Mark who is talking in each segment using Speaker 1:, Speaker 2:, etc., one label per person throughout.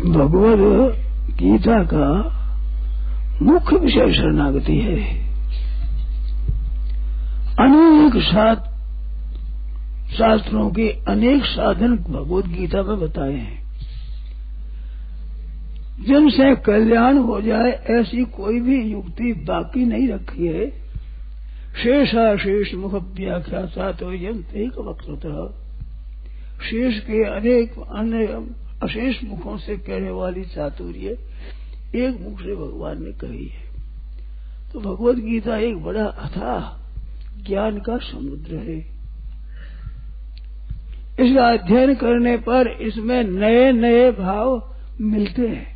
Speaker 1: भगवद गीता का मुख्य विषय शरणागति है। अनेक शास्त्रों के अनेक साधन भगवद गीता में बताए हैं। जिनसे कल्याण हो जाए ऐसी कोई भी युक्ति बाकी नहीं रखी है। शेषाशेष मुख व्याख्या चातुर्यंत वक्तृतः, शेष के अनेक अन्य अशेष मुखों से कहने वाली चातुर्य एक मुख से भगवान ने कही है। तो भगवद गीता एक बड़ा अथाह ज्ञान का समुद्र है। इसका अध्ययन करने पर इसमें नए नए भाव मिलते हैं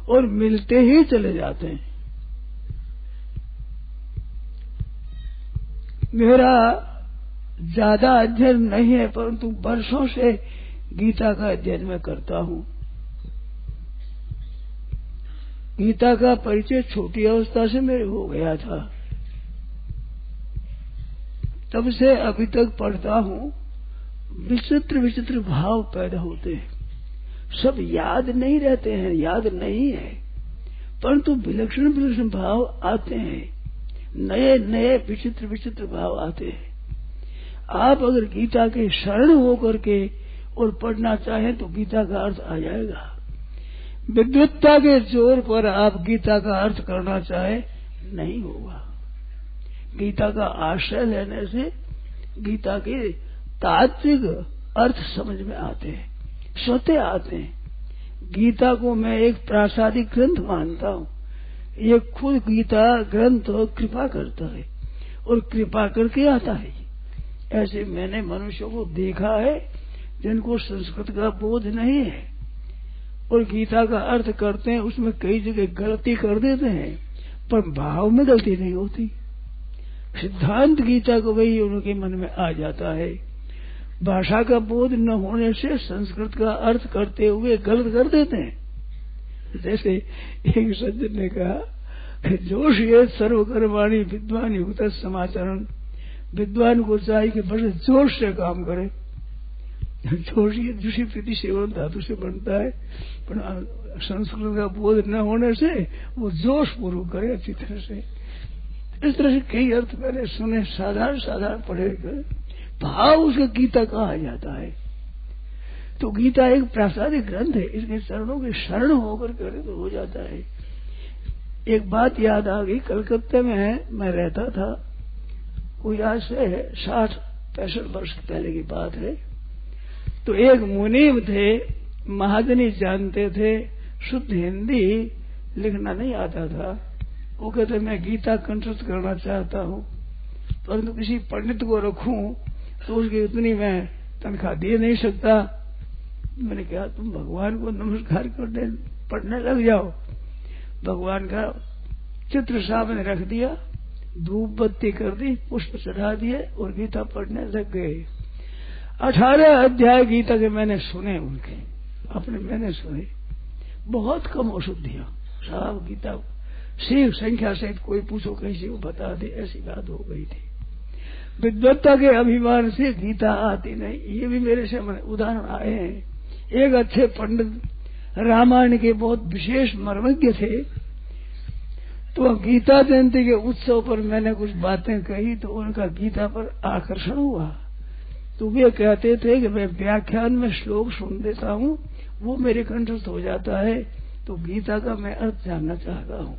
Speaker 1: और मिलते ही चले जाते हैं। मेरा ज्यादा अध्ययन नहीं है, परंतु वर्षों से गीता का अध्ययन मैं करता हूं। गीता का परिचय छोटी अवस्था से मेरे हो गया था, तब से अभी तक पढ़ता हूं। विचित्र विचित्र भाव पैदा होते हैं। सब याद नहीं रहते हैं, याद नहीं है, परंतु विलक्षण विलक्षण भाव आते हैं। नए नए विचित्र विचित्र भाव आते हैं। आप अगर गीता के शरण होकर के और पढ़ना चाहें तो गीता का अर्थ आ जाएगा। विद्वत्ता के जोर पर आप गीता का अर्थ करना चाहे नहीं होगा। गीता का आश्रय लेने से गीता के तात्विक अर्थ समझ में आते हैं, स्वतः आते हैं। गीता को मैं एक प्रासादिक ग्रंथ मानता हूँ। ये खुद गीता ग्रंथ कृपा करता है और कृपा करके आता है। ऐसे मैंने मनुष्यों को देखा है जिनको संस्कृत का बोध नहीं है और गीता का अर्थ करते हैं, उसमें कई जगह गलती कर देते हैं, पर भाव में गलती नहीं होती। सिद्धांत गीता को वही उनके मन में आ जाता है। भाषा का बोध न होने से संस्कृत का अर्थ करते हुए गलत कर देते हैं। जैसे एक सज्जन ने कहा, जोश ये सर्वकर्माणी विद्वान युक्त समाचरण। विद्वान को चाहिए कि बड़े जोश से काम करे। जोश ये दूसरी प्रीति सेवन धातु से बनता है, पर संस्कृत का बोध न होने से वो जोश पूर्वक करे अच्छी तरह से। इस तरह से कई अर्थ मैंने सुने, साधारण पढ़े, भाव उसका गीता का आ जाता है। तो गीता एक प्रासादिक ग्रंथ है, इसके चरणों के शरण होकर करे तो हो जाता है। एक बात याद आ गई, कलकत्ते में मैं रहता था, कोई आज से 60-65 वर्ष पहले की बात है। तो एक मुनीम थे, महाजनी जानते थे, शुद्ध हिंदी लिखना नहीं आता था। वो कहते मैं गीता कंठस्थ करना चाहता हूँ, परंतु किसी पंडित को रखूं तो उसकी उतनी मैं तनख्वाह दे नहीं सकता। मैंने कहा तुम भगवान को नमस्कार करने पढ़ने लग जाओ। भगवान का चित्र सामने रख दिया, धूप बत्ती कर दी, पुष्प चढ़ा दिए और गीता पढ़ने लग गए। 18 अध्याय गीता के मैंने सुने, उनके अपने मैंने सुने। बहुत कम अशुद्धियां, साहब गीता सिर्फ संख्या सहित कोई पूछो कैसी वो बता दे, ऐसी बात हो गई थी। विद्वत्ता के अभिमान से गीता आती नहीं। ये भी मेरे से उदाहरण आए हैं। एक अच्छे पंडित रामायण के बहुत विशेष मर्मज्ञ थे, तो गीता जयंती के उत्सव पर मैंने कुछ बातें कही तो उनका गीता पर आकर्षण हुआ। तो वे कहते थे कि मैं व्याख्यान में श्लोक सुन देता हूँ, वो मेरे कंठस्थ हो जाता है, तो गीता का मैं अर्थ जानना चाहता हूँ।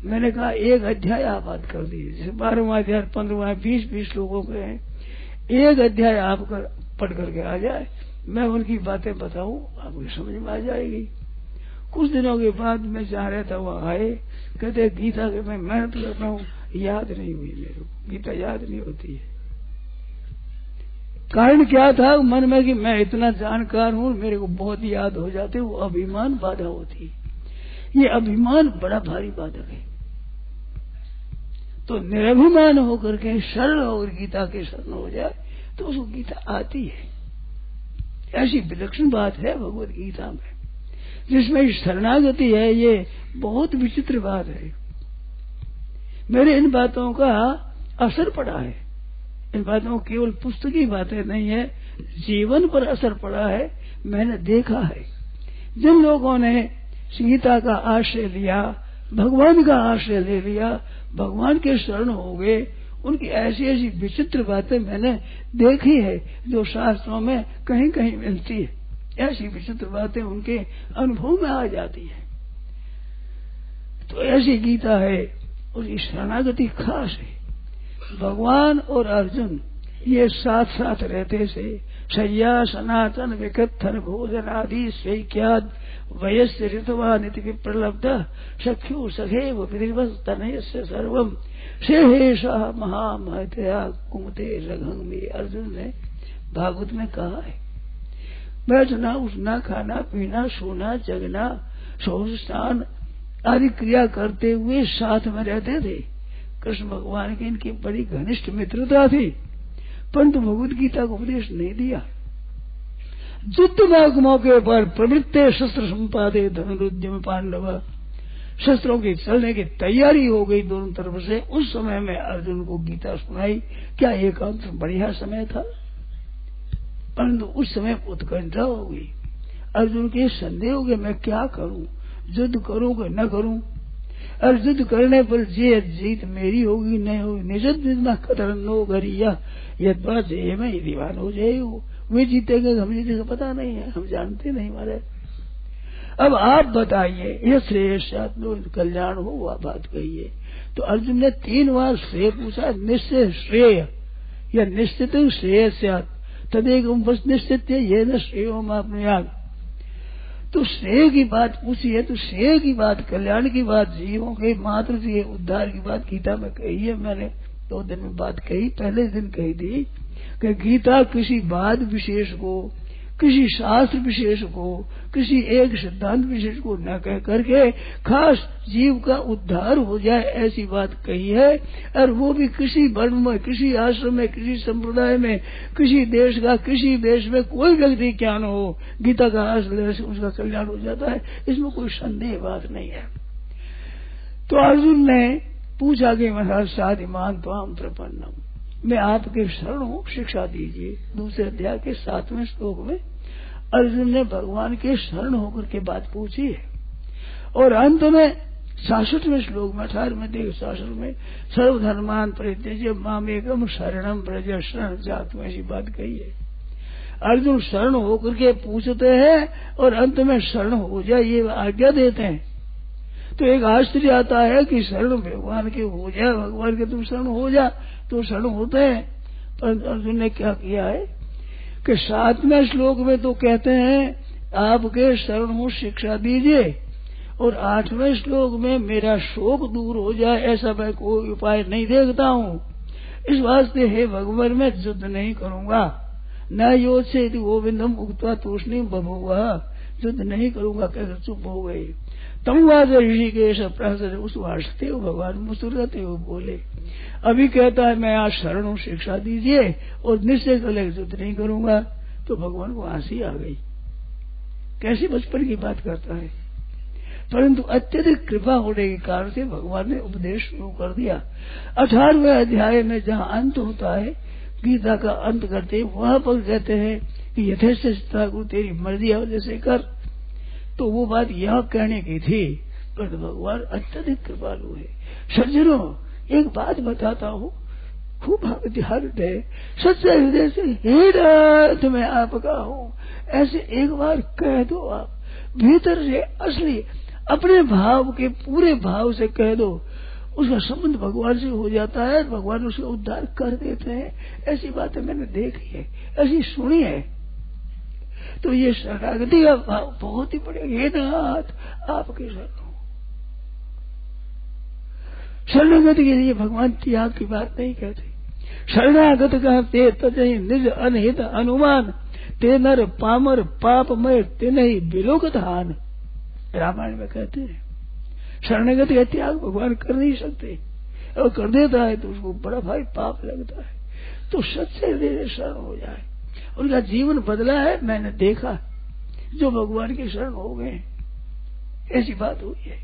Speaker 1: मैंने कहा एक अध्याय आप बात कर दीजिए, जैसे 12वां अध्याय 15वां 20-20 लोगों के हैं, एक अध्याय आप पढ़ करके आ जाए, मैं उनकी बातें बताऊं, आपको समझ में आ जाएगी। कुछ दिनों के बाद मैं जहाँ रहता वहाँ आए, कहते गीता के मैं मेहनत करता हूँ, याद नहीं हुई मेरे को, गीता याद नहीं होती है। कारण क्या था मन में कि मैं इतना जानकार हूँ, मेरे को बहुत याद हो जाते, वो अभिमान बाधा होती। ये अभिमान बड़ा भारी बाधक है। तो निरभिमान होकर के शरण होकर गीता के शरण हो जाए तो उसको गीता आती है। ऐसी विलक्षण बात है भगवत गीता में, जिसमें शरणागति है। ये बहुत विचित्र बात है। मेरे इन बातों का असर पड़ा है। इन बातों को केवल पुस्तकी बातें नहीं है, जीवन पर असर पड़ा है। मैंने देखा है, जिन लोगों ने गीता का आश्रय लिया, भगवान का आश्रय ले लिया, भगवान के शरण हो गए, उनकी ऐसी ऐसी विचित्र बातें मैंने देखी है जो शास्त्रों में कहीं कहीं मिलती है। ऐसी विचित्र बातें उनके अनुभव में आ जाती है। तो ऐसी गीता है, उसकी शरणागति खास है। भगवान और अर्जुन ये साथ साथ रहते से शय्या सनातन विकथन भोजन आदि स्वीख्यात वयस्य ऋतवा नीति विप्रलब्ध सख्यु सखैव विधिवत् तनयस्य सर्वम शेषा महामहतया कुमते रघंग में। अर्जुन ने भागवत में कहा है, बैठना उठना खाना पीना सोना जगना शौच स्नान आदि क्रिया करते हुए साथ में रहते थे। कृष्ण भगवान की इनकी बड़ी घनिष्ठ मित्रता थी, परंतु भगवत गीता को उपदेश नहीं दिया। युद्ध मौके पर प्रवृत्ते शस्त्र संपादे धनुरुद्यम पांडव, शस्त्रों की चलने की तैयारी हो गई दोनों तरफ से। उस समय में अर्जुन को गीता सुनाई। क्या एकांत बढ़िया समय था? परंतु उस समय उत्कंठा हो गई। अर्जुन के संदेह हो गए, मैं क्या करूं, युद्ध करूं कि न करूं। और युद्ध करने पर जीत मेरी होगी नहीं होगी, निजत जितना कतर नो गरिया यदवा जय में दीवान हो जाए। वे जीतेंगे हम जीतेंगे पता नहीं है, हम जानते नहीं मारे। अब आप बताइए, ये श्रेय कल्याण हो वह बात कहिए। तो अर्जुन ने 3 बार श्रेय पूछा। निश्चय श्रेय या निश्चित श्रेय तदेक बस निश्चित ये न श्रेयो मापनुयाद। तो श्रेय की बात पूछी है, तो श्रेय की बात, कल्याण की बात, जीवों के मात्र से उद्धार की बात गीता में कही है। मैंने 2 दिन में बात कही, पहले दिन कही थी कि गीता किसी बात विशेष को, किसी शास्त्र विशेष को, किसी एक सिद्धांत विशेष को न कह करके खास जीव का उद्धार हो जाए ऐसी बात कही है। और वो भी किसी वर्ण में, किसी आश्रम में, किसी संप्रदाय में, किसी देश का, किसी देश में कोई व्यक्ति क्या न हो, गीता का आश्रय से उसका कल्याण हो जाता है, इसमें कोई संदेह बात नहीं है। तो अर्जुन ने पूछा कि महाराज साधिमान त्वाम प्रपन्नम, मैं आपके शरण हूँ, शिक्षा दीजिए। दूसरे अध्याय के 7वें श्लोक में अर्जुन ने भगवान के शरण होकर के बात पूछी है। और अंत में 66वें श्लोक में 18वें देख 66 में सर्वधर्मान परित्यज्य मामेकम शरणम ब्रज शरण जात में ऐसी बात कही है। अर्जुन शरण होकर के पूछते हैं और अंत में शरण हो जाए ये आज्ञा देते हैं। तो एक आश्चर्य आता है कि शरण भगवान के हो जाए, भगवान के तुम शरण हो जा, तो शरण होते हैं। पर अर्जुन ने क्या किया है कि 7वें श्लोक में तो कहते हैं आपके शरण हूँ, शिक्षा दीजिए। और 8वें श्लोक में मेरा शोक दूर हो जाए ऐसा मैं कोई उपाय नहीं देखता हूँ, इस वास्ते हे भगवान मैं युद्ध नहीं करूंगा। न योद्ध से गोविंदम उक्त्वा तूष्णीम बभूवा, युद्ध नहीं करूंगा कहकर चुप हो गए। तमवाद ऋषिकेश प्रहसन उस वास्ते भगवान मुस्कुराते हुए बोले, अभी कहता है मैं आज शरण हूँ, शिक्षा दीजिए और निश्चय कर ले युद्ध नहीं करूंगा। तो भगवान को हंसी आ गई, कैसी बचपन की बात करता है। परंतु अत्यधिक कृपा होने के कारण से भगवान ने उपदेश शुरू कर दिया। 18वें अध्याय में जहाँ अंत होता है, गीता का अंत करते हैं, वहां पर कहते हैं कि यथेष्ट ठाकुर तेरी मर्जी है जैसे कर। तो वो बात यहाँ कहने की थी, पर भगवान अत्यधिक कृपालु है। सज्जनों एक बात बताता हूँ, खूब ध्यान दे, सच्चे हृदय से हे नाथ मैं आपका हूँ ऐसे एक बार कह दो। आप भीतर से असली अपने भाव के पूरे भाव से कह दो, उसका संबंध भगवान से हो जाता है, भगवान उसका उद्धार कर देते हैं। ऐसी बातें मैंने देखी है, ऐसी सुनी है। तो ये शरणागति का भाव बहुत ही बड़े, हे नाथ आपके शरण। शरणागति के लिए भगवान त्याग की बात नहीं कहते। शरणागत कहते तजहि निज अनहित अनुमान, ते नर पामर पापमय ते नहीं बिलोकधान। रामायण में कहते हैं शरणागति का त्याग भगवान कर नहीं सकते, और कर देता है तो उसको बड़ा भाई पाप लगता है। तो सच्चे हृदय शरण हो जाए, उनका जीवन बदला है। मैंने देखा जो भगवान के शरण हो गए, ऐसी बात हुई है।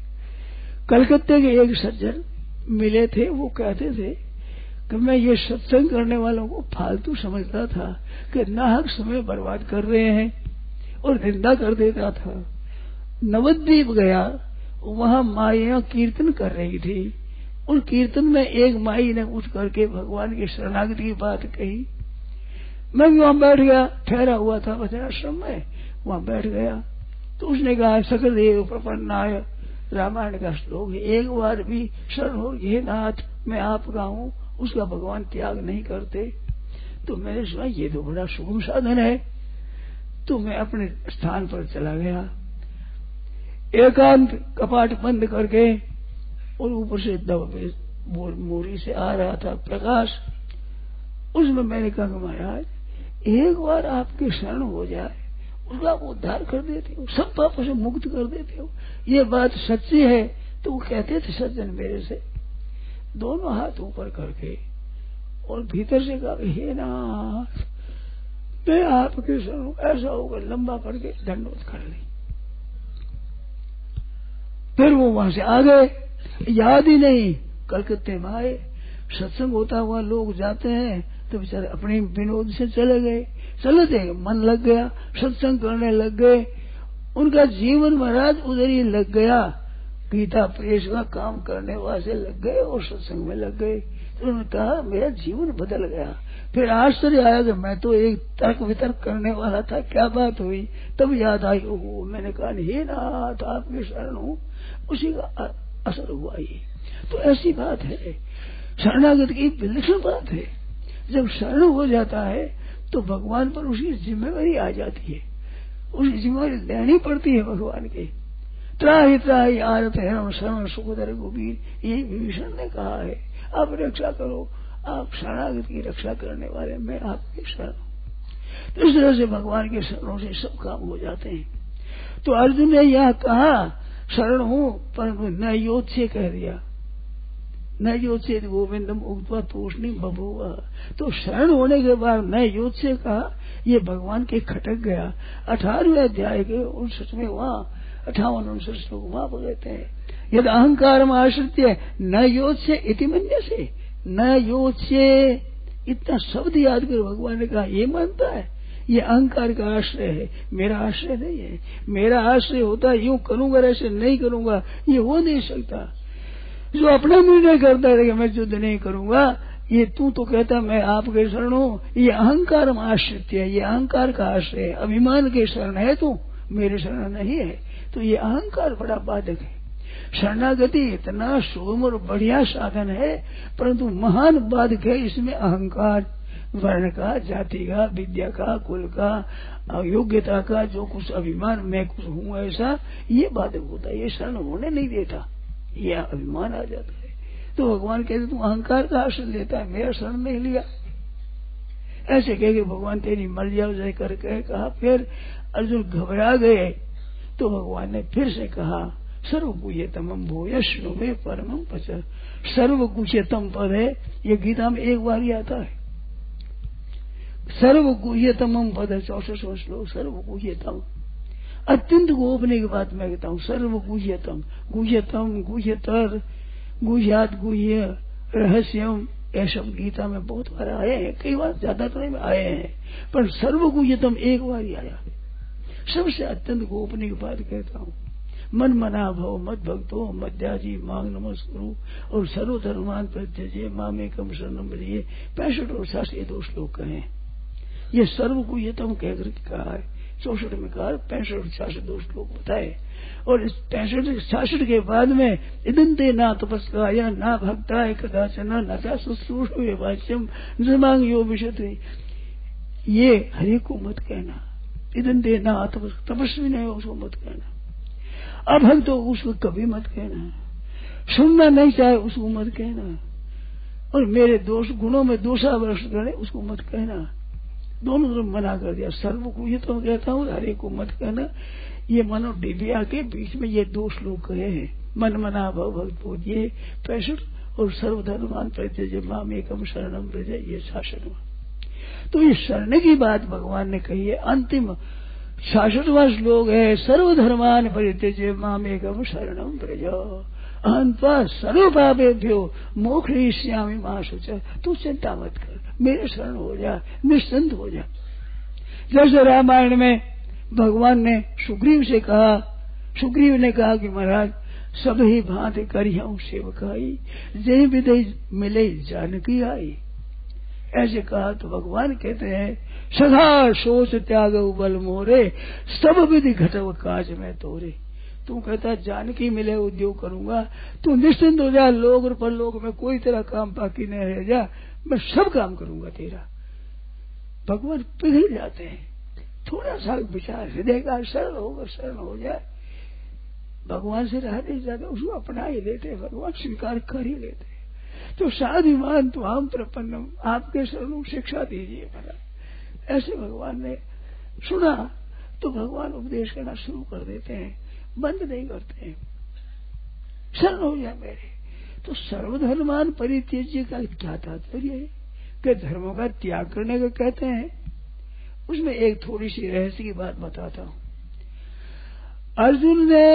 Speaker 1: कलकत्ते के एक सज्जन मिले थे, वो कहते थे कि मैं ये सत्संग करने वालों को फालतू समझता था कि नाहक समय बर्बाद कर रहे हैं और निंदा कर देता था। नवद्वीप गया, वहां माइयां कीर्तन कर रही थी। उन कीर्तन में एक माई ने उठ करके भगवान की शरणागति की बात कही। मैं भी वहां बैठ गया, ठहरा हुआ था वचनाश्रम में, वहां बैठ गया। तो उसने कहा सकलदेव प्रपन्नाय, रामायण का श्लोक है, एक बार भी शरण हो ये नाथ मैं आपका हूं, उसका भगवान त्याग नहीं करते। तो मैंने सुना ये तो बड़ा सुगम साधन है। तो मैं अपने स्थान पर चला गया, एकांत कपाट बंद करके, और ऊपर से मोरी से आ रहा था प्रकाश। उसमें मैंने कहा महाराज एक बार आपके शरण हो जाए उसका आप उद्धार कर देते हो, सब पापों से मुक्त कर देते हो, ये बात सच्ची है। तो वो कहते थे सज्जन मेरे से, दोनों हाथ ऊपर करके और भीतर से कहा हे नाथ मैं आपके शरण, ऐसा होकर लंबा करके दंडवत कर ली। फिर वो वहां से आ गए, याद ही नहीं, कलकत्ते में आए, सत्संग होता हुआ लोग जाते हैं तो बेचारे अपने विनोद से चले गए, चलते मन लग गया, सत्संग करने लग गए, उनका जीवन महाराज उधर ही लग गया, गीता प्रेस का काम करने वास्ते लग गए और सत्संग में लग गए। तो उन्होंने कहा मेरा जीवन बदल गया। फिर आश्चर्य आया कि मैं तो एक तर्क वितर्क करने वाला था, क्या बात हुई? तब याद आई, ओहो मैंने कहा हे नाथ आपके शरण हूँ, उसी का असर हुआ ये। तो ऐसी बात है, शरणागत की विलक्षण बात है। जब शरण हो जाता है तो भगवान पर उसकी जिम्मेवारी आ जाती है, उसकी जिम्मेवारी लेनी पड़ती है भगवान के। त्राहि त्राहि आरत है शरण सुखदर गोबीर, यही विभीषण ने कहा है, आप रक्षा करो, आप शरणागत की रक्षा करने वाले, मैं आपके शरण हूँ। तो इस तरह से भगवान के शरणों से सब काम हो जाते हैं। तो अर्जुन ने यह कहा शरण हूँ, परंतु न योद्ध से कह दिया, न योद्ध से गोविंदम उक्त्वा तूष्णीम बभूव। तो शरण होने के बाद न योद्ध से कहा, ये भगवान के खटक गया। 18वें अध्याय के 59वें वहां 58-59 श्लोक वहां पर कहते हैं, यदि अहंकार में आश्रित्य न योद्ध से इति मन्यसे, न योद्ध से, इतना शब्द याद कर भगवान ने कहा ये मानता है ये अहंकार का आश्रय है, मेरा आश्रय नहीं है। मेरा आश्रय होता है यूं करूंगा ऐसे नहीं करूंगा, ये हो नहीं सकता। जो अपना निर्णय करता है कि मैं युद्ध नहीं करूंगा, ये तू तो कहता मैं आपके शरण हूँ, ये अहंकार में आश्रित है, ये अहंकार का आश्रय है, अभिमान के शरण है तू, मेरे शरण नहीं है। तो ये अहंकार बड़ा बाधक है। शरणागति इतना सुगम और बढ़िया साधन है, परंतु महान बाधक है इसमें अहंकार, वर्ण का, जाति का, विद्या का, कुल का, योग्यता का, जो कुछ अभिमान मैं कुछ हूँ ऐसा, ये बाधक होता है, ये शरण होने नहीं देता, ये अभिमान आ जाता है। तो भगवान कहते तू अहंकार का आश्रय लेता है, मेरा शरण नहीं लिया। ऐसे कह के भगवान तेरी मर जाओ जय करके कहा। फिर अर्जुन घबरा गए तो भगवान ने फिर से कहा सर्वगुह्यतम भूयश्नु में परमम पच। सर्वगुह्यतम पद है, ये गीता में एक बार ही आता है। सर्वगुह्यतम पद है 64वां श्लोक, सर्वगुह्यतम, अत्यंत गोपनीय की बात मैं कहता हूँ। सर्वगुह्यतम, गुह्यतम, गुह्यतर, गुह्यात, गुह्य, रहस्यम, ये सब गीता में बहुत बार आए हैं, कई बार ज्यादातर में आए हैं, पर सर्वगुह्यतम एक बार ही आया। सबसे अत्यंत गोपनीय बात कहता हूँ। मन मना भव मद भक्तो मध्याजी मांग नमस्कुरु और सर्वधर्मान प्रत्यजे मामेकम शरणम व्रजे। 65 और 66 दो श्लोक कहे, ये सर्वगुह्यतम कहकर कहा है। 64 में कहा, 65 और 66 दो श्लोक बताए। और इस 65-66 के बाद में इदंते ना तपस्काया ना भक्ताय कदाचना न चा शुश्रूषवे वाच्यम न मांग यो विशति। ये हरि को मत कहना, इदंते ना तपस्वी नहीं हो उसको मत कहना, अभक्त तो उसको कभी मत कहना, सुनना नहीं चाहे उसको मत कहना, और मेरे दोष गुणों में दोषावर्ष करे उसको मत कहना। दोनों तरफ मना कर दिया। सर्व को ये तो कहता हूँ, हरे को मत कहना। ये मनो डिबिया के बीच में ये दो श्लोक कहे हैं, मन मना भव भक्त बोध, ये 65 और सर्वधर्मान परित्यज्य माम एकम शरणम व्रज, ये 66वां। तो ये शरण की बात भगवान ने कही है। अंतिम 66वां श्लोक है, सर्वधर्मान परित्यज्य माम एकम शरणम व्रज अहंत्वा सर्व पापेभ्यो मोक्षयिष्यामि मा शुचः। तू चिंता मत कर, मेरे शरण हो जा, निश्चिंत हो जा। जैसे रामायण में भगवान ने सुग्रीव से कहा सुग्रीव ने कहा कि महाराज सब ही भांति करिहूं सेवकाई, जय विदय मिले जानकी आई। ऐसे कहा तो भगवान कहते हैं सदा सोच त्याग बल मोरे, सब विधि घटव काज में तोरे। तू कहता जानकी मिले उद्योग करूंगा, तू निश्चिंत हो जा, लोग और परलोक में कोई तेरा काम बाकी नहीं रह जा, मैं सब काम करूंगा तेरा। भगवान पिघल जाते हैं, थोड़ा सा विचार हृदय का शरण हो जाए, भगवान से रह नहीं जाते, उसको अपना ही लेते, भगवान स्वीकार कर ही लेते। तो साधुमान तो हम प्रपन्नम, आपके शरणों शिक्षा दीजिए महाराज। ऐसे भगवान ने सुना तो भगवान उपदेश करना शुरू कर देते हैं, बंद नहीं करते हैं। शरण हो जाए मेरे। तो सर्वधर्मान परित्यज्य का क्या तात्पर्य है कि धर्मों का त्याग करने का कहते हैं। उसमें एक थोड़ी सी रहस्य की बात बताता हूं। अर्जुन ने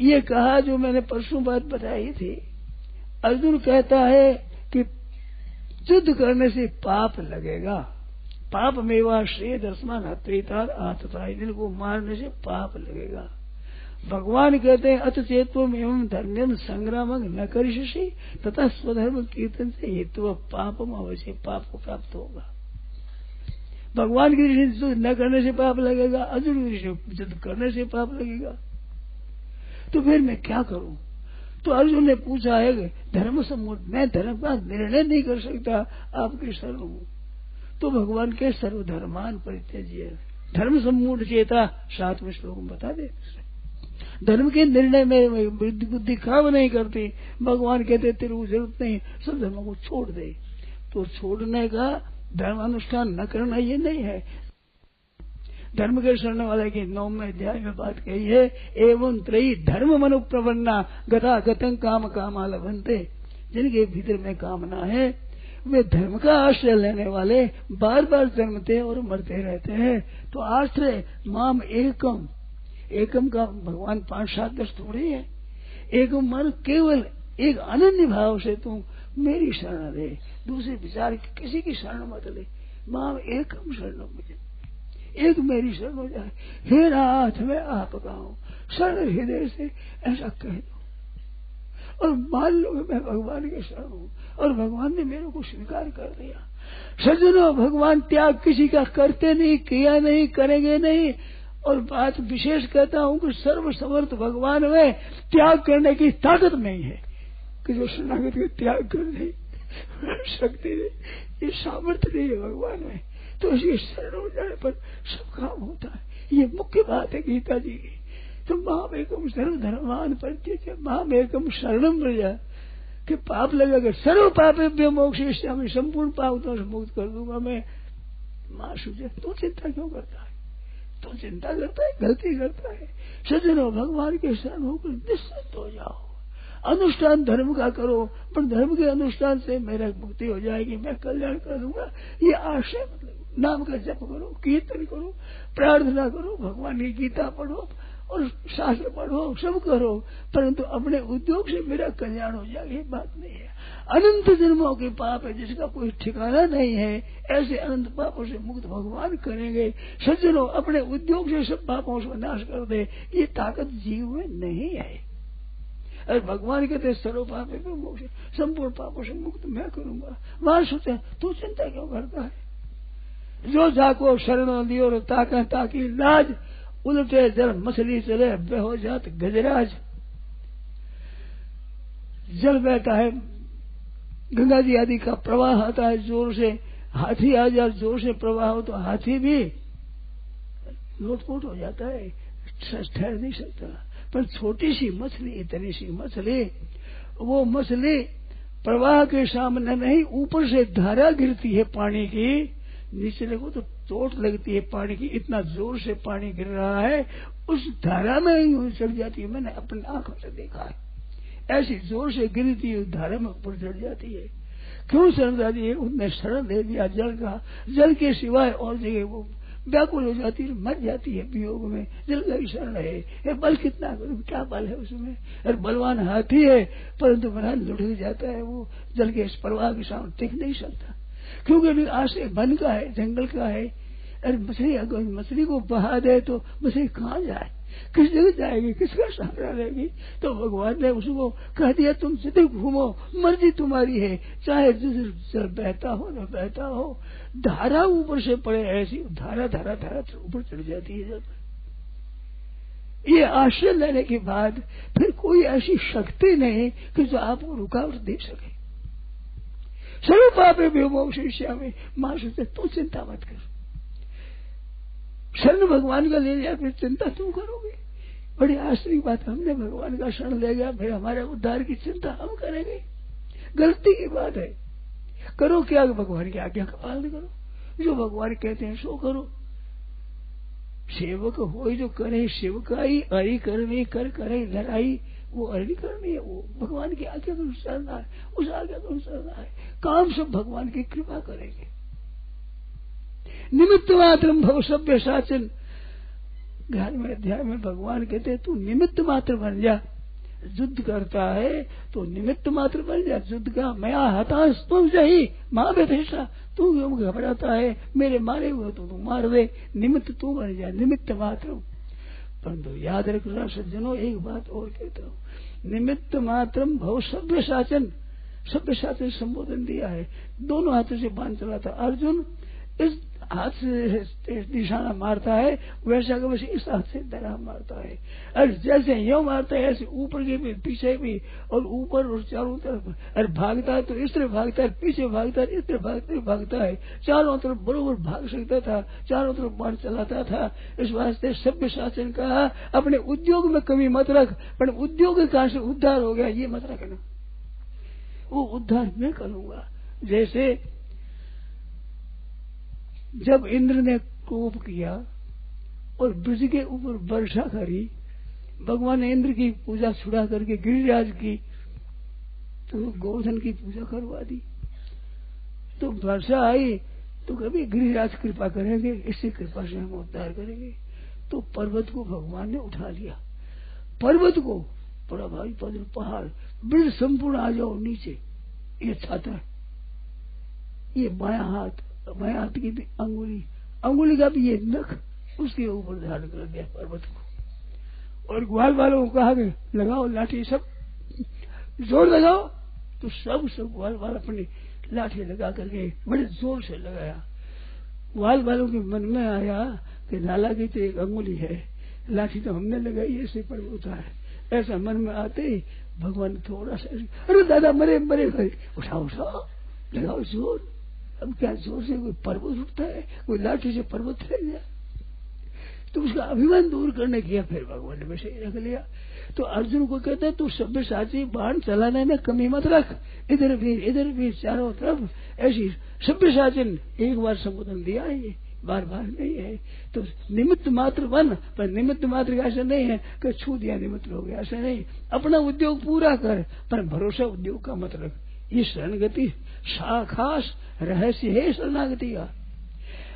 Speaker 1: ये कहा जो मैंने परसों बात बताई थी। अर्जुन कहता है कि युद्ध करने से पाप लगेगा, पाप मेवा श्रेय दर्शमान हत्रितार आतता, इनको मारने से पाप लगेगा। भगवान कहते हैं अत चेत्वम एवं धर्म्यम संग्राम न करिष्यसि तथा स्वधर्म कीर्तन से हेतु पापम अवश्य, पाप को प्राप्त होगा। भगवान की दृष्टि से न करने से पाप लगेगा, अर्जुन की दृष्टि से युद्ध करने से पाप लगेगा। तो फिर मैं क्या करूं? तो अर्जुन ने पूछा है धर्म सम्मूढ़, मैं धर्म का निर्णय नहीं कर सकता, आपके शरण हूं। तो भगवान के सर्वधर्मान परित्यज्य, धर्म सम्मूढ़ चेता 7वें श्लोक में बता दे। धर्म के निर्णय में बुद्धि काम नहीं करती। भगवान कहते तेरे को जरूरत नहीं, सब धर्मों को छोड़ दे। तो छोड़ने का धर्म अनुष्ठान न करना ये नहीं है। धर्म के शरण वाले की 9वें अध्याय में बात कही है, एवं त्रयी धर्म मनु प्रवन्ना गता गतं काम कामा लभन्ते। जिनके भीतर में कामना है वे धर्म का आश्रय लेने वाले बार बार जन्मते और मरते रहते हैं। तो आश्रय माम एकम, एकम का भगवान 5-7 दस थोड़ी है। एकम मन केवल एक अनन्य भाव से तू मेरी शरण ले, दूसरे विचार किसी की शरण मत ले। माम एकम शरण मुझे, एक मेरी शरण हो जाए। हे नाथ मैं आपका हूं, शरण हृदय से ऐसा कह दो और मान लो मैं भगवान के शरण हूं और भगवान ने मेरे को स्वीकार कर दिया। सज्जनों, भगवान त्याग किसी का करते नहीं, किया नहीं, करेंगे नहीं। और बात विशेष कहता हूं कि सर्व समर्थ भगवान में त्याग करने की ताकत नहीं है कि जो शरणागत के त्याग कर दे, शक्ति नहीं, ये सामर्थ्य नहीं है भगवान में। तो इसके शरण हो जाने पर सब काम होता है। ये मुख्य बात है गीता जी की। तो माम एकम सर्वधर्मान परित्यज्य माम एकम शरणम व्रज, कि पाप लगेगा सर्व पापेभ्यो मोक्षयिष्यामि, संपूर्ण पापों से मुक्त कर दूंगा मैं। मां सुझे तू चिंता क्यों करता है? तू चिंता करता है, गलती करता है। सज्जनों, भगवान के शरण होकर निश्चित हो जाओ। अनुष्ठान धर्म का करो, पर धर्म के अनुष्ठान से मेरा मुक्ति हो जाएगी, मैं कल्याण कर दूंगा। ये आशय मतलब नाम का जप करो, कीर्तन करो, प्रार्थना करो, भगवान की गीता पढ़ो और शास्त्र पढ़ो, सब करो, परंतु अपने उद्योग से मेरा कल्याण हो जाएगा ये बात नहीं है। अनंत जन्मों के पाप है जिसका कोई ठिकाना नहीं है, ऐसे अनंत पापों से मुक्त भगवान करेंगे। सज्जनों, अपने उद्योग से सब पापों से नाश कर दे, ये ताकत जीव में नहीं है। अरे भगवान कहते सर्व पाप है मोक्ष, संपूर्ण पापों से मुक्त मैं करूंगा। वहां सोचे तू चिंता क्यों करता है? जो जाको शरण दियो ताका ताकि लाज, उलटे जल मछली चले बेहो जात गजराज। जल बहता है, गंगा जी आदि का प्रवाह आता है जोर से, हाथी आ जाए जोर से प्रवाह हो तो हाथी भी लोटपोट हो जाता है, ठहर नहीं सकता। पर छोटी सी मछली, इतनी सी मछली, वो मछली प्रवाह के सामने नहीं, ऊपर से धारा गिरती है पानी की, नीचे देखो तो चोट लगती है पानी की, इतना जोर से पानी गिर रहा है, उस धारा में ही चढ़ जाती है। मैंने अपनी आंखों से देखा है, ऐसी जोर से गिरती है धारा में ऊपर चढ़ जाती है। क्यों शरण जाती है? उसने शरण दे दिया जल का, जल के सिवाय और जगह वो व्याकुल हो जाती है, मर जाती है वियोग में। जल का ही शरण है। ये बल कितना, क्या बल है उसमें? अरे बलवान हाथी है, परंतु बना लुढ़क जाता है, वो जल के इस प्रवाह के सामने टिक नहीं सकता, क्योंकि आश्रय वन का है, जंगल का है। अरे मछली अगर मछली को बहा दे तो मछली कहाँ जाए? किस जगह जाएगी, किसका सहारा लेगी। तो भगवान ने उसको कह दिया तुम जिधर घूमो मर्जी तुम्हारी है, चाहे जिधर बहता हो न बहता हो, धारा ऊपर से पड़े ऐसी धारा धारा धारा ऊपर चढ़ जाती है। जब ये आश्रय लेने के बाद फिर कोई ऐसी शक्ति नहीं कि जो आपको रुकावट दे सके। सर्व पापे विमोक्षयिष्यामि मां सोचते तू चिंता मत कर, शरण भगवान का ले लिया फिर चिंता तुम करोगे। बड़ी आश्चर्य बात, हमने भगवान का शरण ले गया फिर हमारे उद्धार की चिंता हम करेंगे, गलती की बात है। करो क्या, भगवान की आज्ञा का पालन करो, जो भगवान कहते हैं सो करो। सेवक हो जो करे सेवकाई, हरि करनी कर करे लड़ाई, वो हरि करनी है, वो भगवान की आज्ञा को चलना है, उस आज्ञा को चलना है। काम सब भगवान की कृपा करेंगे। निमित्त मात्र भव सभ्य साचन, 11वें अध्याय में भगवान कहते तू निमित्त मात्र बन जा। युद्ध करता है तो निमित्त मात्र बन जा। युद्ध का मैं हताश तुम सही मां बेसा, तू क्यों घबराता है, मेरे मारे हुए तो तू मार दे, निमित्त तू बन जा, निमित्त मात्र। परंतु याद रखना सज्जनों, एक बात और कहता हूँ, निमित्त मात्र भव सभ्य शासन, सभ्य शासन संबोधन दिया है। दोनों हाथों से बाण चलाता अर्जुन, इस हाथ से निशाना मारता है, वैसा का वैसे इस हाथ से दरा मारता है। और जैसे यो मारता है ऐसे ऊपर के भी पीछे भी, और ऊपर और चारों तरफ। और भागता है तो इस तरह भागता है, पीछे भागता है, इस तरह भागता है, चारों तरफ बरोबर भाग सकता था, चारों तरफ बाण चलाता था। इस वास्ते सभ्य शासन का अपने उद्योग में कमी मत रख, पर उद्योग कहां से उद्धार हो गया ये मत रखना, वो उद्धार मैं करूंगा। जैसे जब इंद्र ने कोप किया और ब्रज के ऊपर वर्षा करी, भगवान ने इंद्र की पूजा छुड़ा करके गिरिराज की, तो गोवर्धन की पूजा करवा दी। तो वर्षा आई तो कभी गिरिराज कृपा करेंगे, इससे कृपा से हम उद्धार करेंगे। तो पर्वत को भगवान ने उठा लिया, पर्वत को, बड़ा भारी पहाड़, ब्रज संपूर्ण आ जाओ नीचे, ये छाता है, ये बायां हाथ की भी अंगुली का भी ये नख उसके ऊपर धारण कर दिया पर्वत को। और ग्वाल वालों को कहा कि लगाओ लाठी, सब जोर लगाओ। तो सब ग्वाल वाल अपनी लाठी लगा करके बड़े जोर से लगाया। ग्वाल वालों के मन में आया कि नाला की तो एक अंगुली है, लाठी तो हमने लगाई, ऐसे पर्वत होता है। ऐसा मन में आते ही भगवान थोड़ा सा, अरे दादा मरे मरे गए, उठाओ लगाओ जोर। अब क्या जोर से कोई पर्वत उठता है, कोई लाठी से पर्वत रह गया। तो उसका अभिमान दूर करने किया, फिर भगवान ने वैसे ही रख लिया। तो अर्जुन को कहते हैं तू सभ्य साची, बाण चलाने में कमी मत रख, इधर भी चारों तरफ ऐसी सभ्य साचन। एक बार संबोधन दिया है, ये बार बार नहीं है। तो निमित्त मात्र बन, पर निमित्त मात्र का ऐसा नहीं है कि छू दिया निमित्त हो गया, ऐसा नहीं। अपना उद्योग पूरा कर, पर भरोसा उद्योग का मत रख। ये शरणगति खास रहस्य है शरणागति का।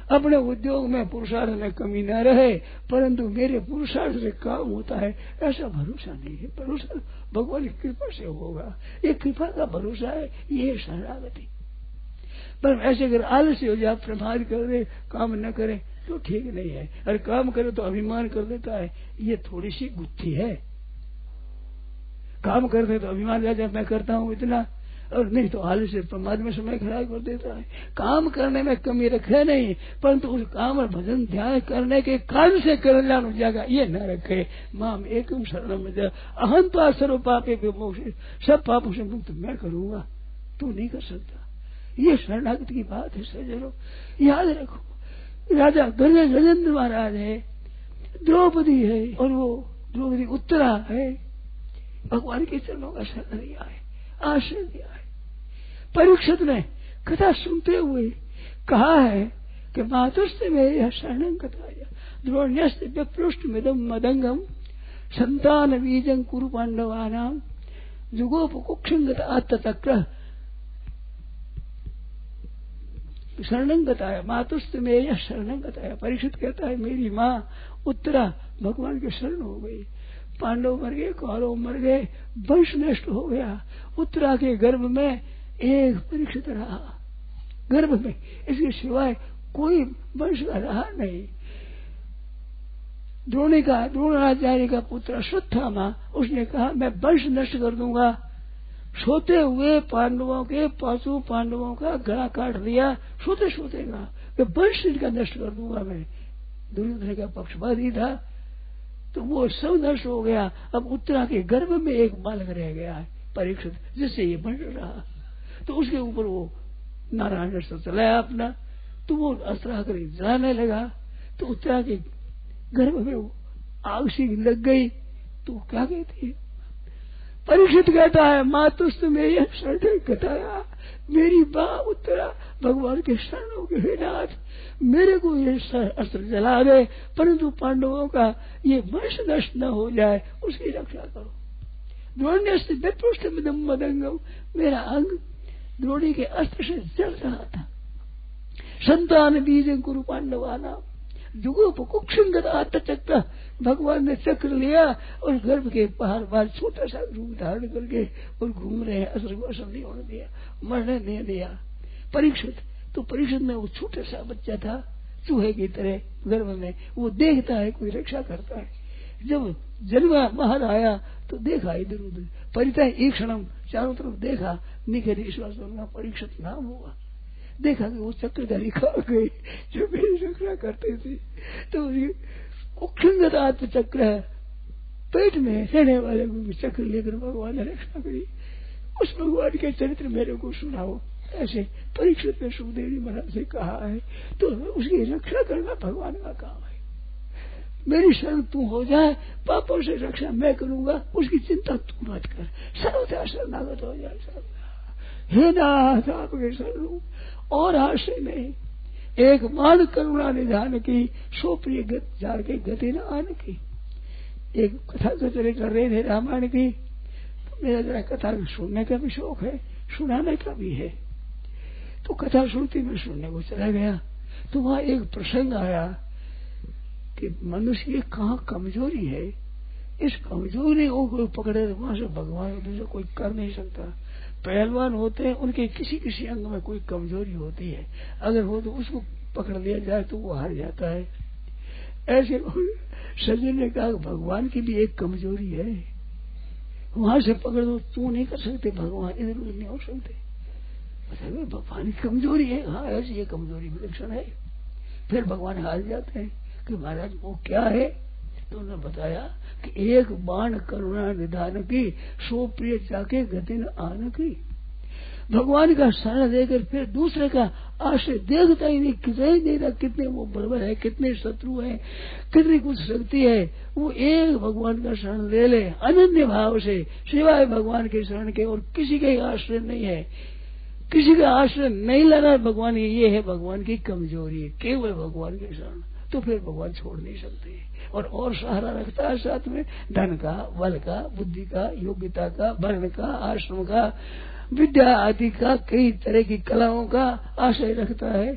Speaker 1: अपने उद्योग में पुरुषार्थ में कमी न रहे, परंतु मेरे पुरुषार्थ से काम होता है, ऐसा भरोसा नहीं है। भरोसा भगवान की कृपा से होगा, ये कृपा का भरोसा है, ये शरणागति। पर ऐसे अगर आलस्य हो जाए, प्रमाद कर दे, काम न करे तो ठीक नहीं है। और काम करे तो अभिमान कर देता है, ये थोड़ी सी गुत्थी है। काम करते तो अभिमान आ जाए, मैं करता हूँ इतना, और नहीं तो आलस्य प्रमाद में समय खराब कर देता है। काम करने में कमी रखे नहीं, परंतु उस काम और भजन ध्यान करने के कारण से कल्याण हो जाएगा, ये न रखे। माम एकम शरणम व्रज अहं त्वा सर्व पापे विमोक्षयिष्यामि, सब पापों से मुक्त मैं करूंगा, तू नहीं कर सकता। ये शरणागति की बात है सज्जनों, याद रखो। राजा गजेंद्र महाराज है, द्रौपदी है, और वो द्रौपदी उत्तरा है, भगवान के चरणों का शरण लिया है, आश्रय दिया है। परीक्षित ने कथा सुनते हुए कहा है कि मातुस्ते में यह शरण कथाया द्रोण्यस्ते व्यपृष्ट मिदम मदंगम संतान बीजं कुरु पांडवानाम जुगोपकुक्षंगत आत्तचक्र शरणं गताया। मातुस्ते में यह शरणं गताया। परीक्षित कहता है मेरी माँ उत्तरा भगवान के शरण हो गई। पांडव मर गए, कौरव मर गए, वंश नष्ट हो गया। उत्तरा के गर्भ में एक परीक्षित रहा, गर्भ में, इसके सिवाय कोई वंश का रहा नहीं। द्रोणाचार्य का पुत्र अश्वत्थामा, उसने कहा मैं वंश नष्ट कर दूंगा। सोते हुए पांडवों के 5 पांडवों का गला काट दिया, सोते सोते का वंश इनका नष्ट कर दूंगा मैं। दुर्योधन का पक्षपाती था, तो वो सब नष्ट हो गया। अब उत्तरा के गर्भ में एक बालक रह गया है परीक्षित, जिससे ये बन रहा। तो उसके ऊपर वो नारायण अस्त्र चलाया अपना, तो वो अस्त्र आकर जलाने लगा। तो उत्तरा के गर्भ में वो आग सी लग गई। तो क्या कहती है? परीक्षित कहता है मातुस्त में यह शरण कथाया, मेरी बा उत्तरा भगवान के शरण हो गए नाथ, मेरे को ये अस्त्र जला दे, परंतु पांडवों का ये वंश नष्ट न हो जाए, उसकी रक्षा करो। द्रोण्यस्त्र विपृष्ठ मदंगम, मेरा अंग द्रोणी के अस्त्र से जल रहा था। संतान बीज गुरु पांडवाना चक्र, भगवान ने चक्र लिया और गर्भ के बाहर छोटा सा रूप धारण करके और घूम रहे हैं। असर को असर नहीं होने दिया, मरने नहीं दिया। परीक्षित, तो परीक्षित में वो छोटा सा बच्चा था, चूहे की तरह गर्भ में, वो देखता है कोई रक्षा करता है। जब जन्मा बाहर आया तो देखा इधर उधर, परिता एक क्षण चारों तरफ देखा, निखर विश्वास परीक्षित नाम हुआ। देखा कि वो चक्रधारी खा गए जो मेरी रक्षा करते थे। तो उक्षंगत आत्म चक्र है, पेट में रहने वाले को चक्र लेकर भगवान ने रक्षा करी। उस भगवान के चरित्र मेरे को सुनाओ, ऐसे परीक्षित ने सुखदेव जी महाराज से कहा है। तो उसकी रक्षा करना भगवान का काम है। मेरी शरण तू हो जाए, पापों से रक्षा मैं करूंगा, उसकी चिंता तू मत कर, सर्वथा शरणागत हो जाए। हे नाथ आपके शरण और आश्रय नहीं। एक मान करुणा निधान की, सो प्रिय गत जार के गति न आन की। एक कथा कचरे कर रहे थे रामायण की, तो मेरा जरा कथा सुनने का भी शौक है, सुनाने का भी है। तो कथा सुनती मैं सुनने को चला गया, तो वहां एक प्रसंग आया कि मनुष्य की कहाँ कमजोरी है। इस कमजोरी को कोई पकड़े वहां से भगवान दूसरा कोई कर नहीं सकता। पहलवान होते हैं, उनके किसी किसी अंग में कोई कमजोरी होती है, अगर हो तो उसको पकड़ लिया जाए तो वो हार जाता है। ऐसे सज्जन ने कहा भगवान की भी एक कमजोरी है, वहां से पकड़ दो तू नहीं कर सकते, भगवान इधर उधर नहीं हो सकते। बताइए भगवान की कमजोरी है, हाँ ऐसी ये कमजोरी विलक्षण है। फिर भगवान हार जाते हैं कि महाराज वो क्या है? तो उन्होंने बताया कि एक बाण करुणा निधान की, सो प्रिय जाके गति न आन की। भगवान का शरण देकर फिर दूसरे का आश्रय देखता ही नहीं, कितना ही नहीं रहा, कितने वो बर्बर है, कितने शत्रु है, कितनी कुछ शक्ति है, वो एक भगवान का शरण ले ले अनन्य भाव से, सिवाय भगवान के शरण के और किसी के आश्रय नहीं है। किसी का आश्रय नहीं लेना भगवान, ये है भगवान की कमजोरी है, केवल भगवान के शरण। तो फिर भगवान छोड़ नहीं सकते और सहारा रखता है साथ में धन का, बल का, बुद्धि का, योग्यता का, वर्ण का, आश्रम का, विद्या आदि का, कई तरह की कलाओं का आश्रय रखता है।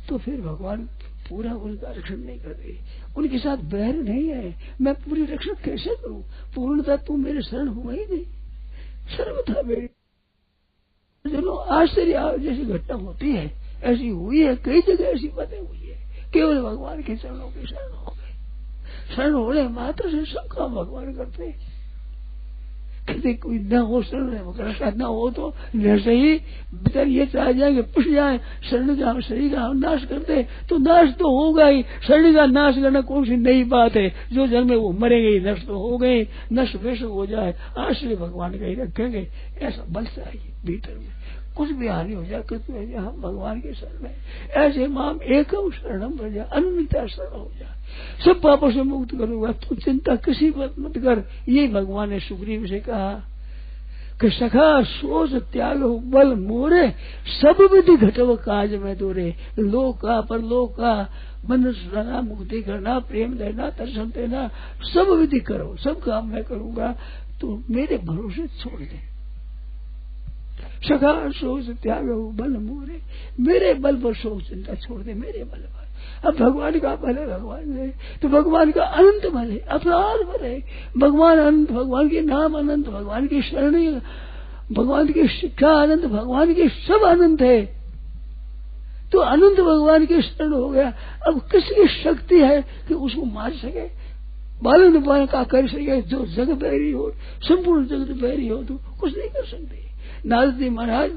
Speaker 1: तो फिर भगवान पूरा उनका रक्षण नहीं करते, उनके साथ बैर नहीं है। मैं पूरी रक्षण कैसे करूं? पूर्णता तू मेरे शरण हुआ ही नहीं, सर्वथा मेरी। चलो आश्चर्य जैसी घटना होती है ऐसी हुई है, कई जगह ऐसी बातें हुई है। केवल भगवान के चरणों के शरण हो गए, शरण होने मात्र से सब काम भगवान करते हैं। कहते कोई न हो शरण न हो तो जैसे ही भीतर ये चाह जाएंगे पुछ जाए शरण का शरीर का हम नाश करते तो नाश तो होगा ही। शरीर का नाश करना कौन सी नई बात है? जो जन्म में वो मरेंगे ही, नष्ट तो हो गए, नष्ट वैसे हो जाए, आश्रय भगवान का ही रखेंगे। ऐसा बल चाहिए भीतर में, कुछ भी हानि हो जाए, कुछ भी हो जाए, हम भगवान के शरण में ऐसे माम एकम शरणम प्रजा, अनन्यता शरण हो जाए, सब पापों से मुक्त करूंगा, तू चिंता किसी बात मत कर। ये भगवान ने सुग्रीव से कहा कि सखा सोच त्याग बल मोरे, सब विधि घटव काज में तोरे। लोक का परलोक का, मनुष्य रहना, मुक्ति करना, प्रेम देना, दर्शन देना, सब विधि करो, सब काम मैं करूंगा, तो मेरे भरोसे छोड़ दे। सखा सोच त्याग बल मोरे, मेरे बल पर सोच चिंता छोड़ दे, मेरे बल पर। अब भगवान का बल है, भगवान ने तो भगवान का अनंत बल है, अपराध बल है। भगवान अनंत, भगवान के नाम अनंत, भगवान की शरण, भगवान की शिक्षा अनंत, भगवान के सब अनंत है। तो अनंत भगवान की शरण हो गया। अब किसकी शक्ति है कि उसको मार सके? बालन बाल का कर सके जो जग बैरी हो, संपूर्ण जगत बैरी हो तो कुछ नहीं कर सकते। नारद जी महाराज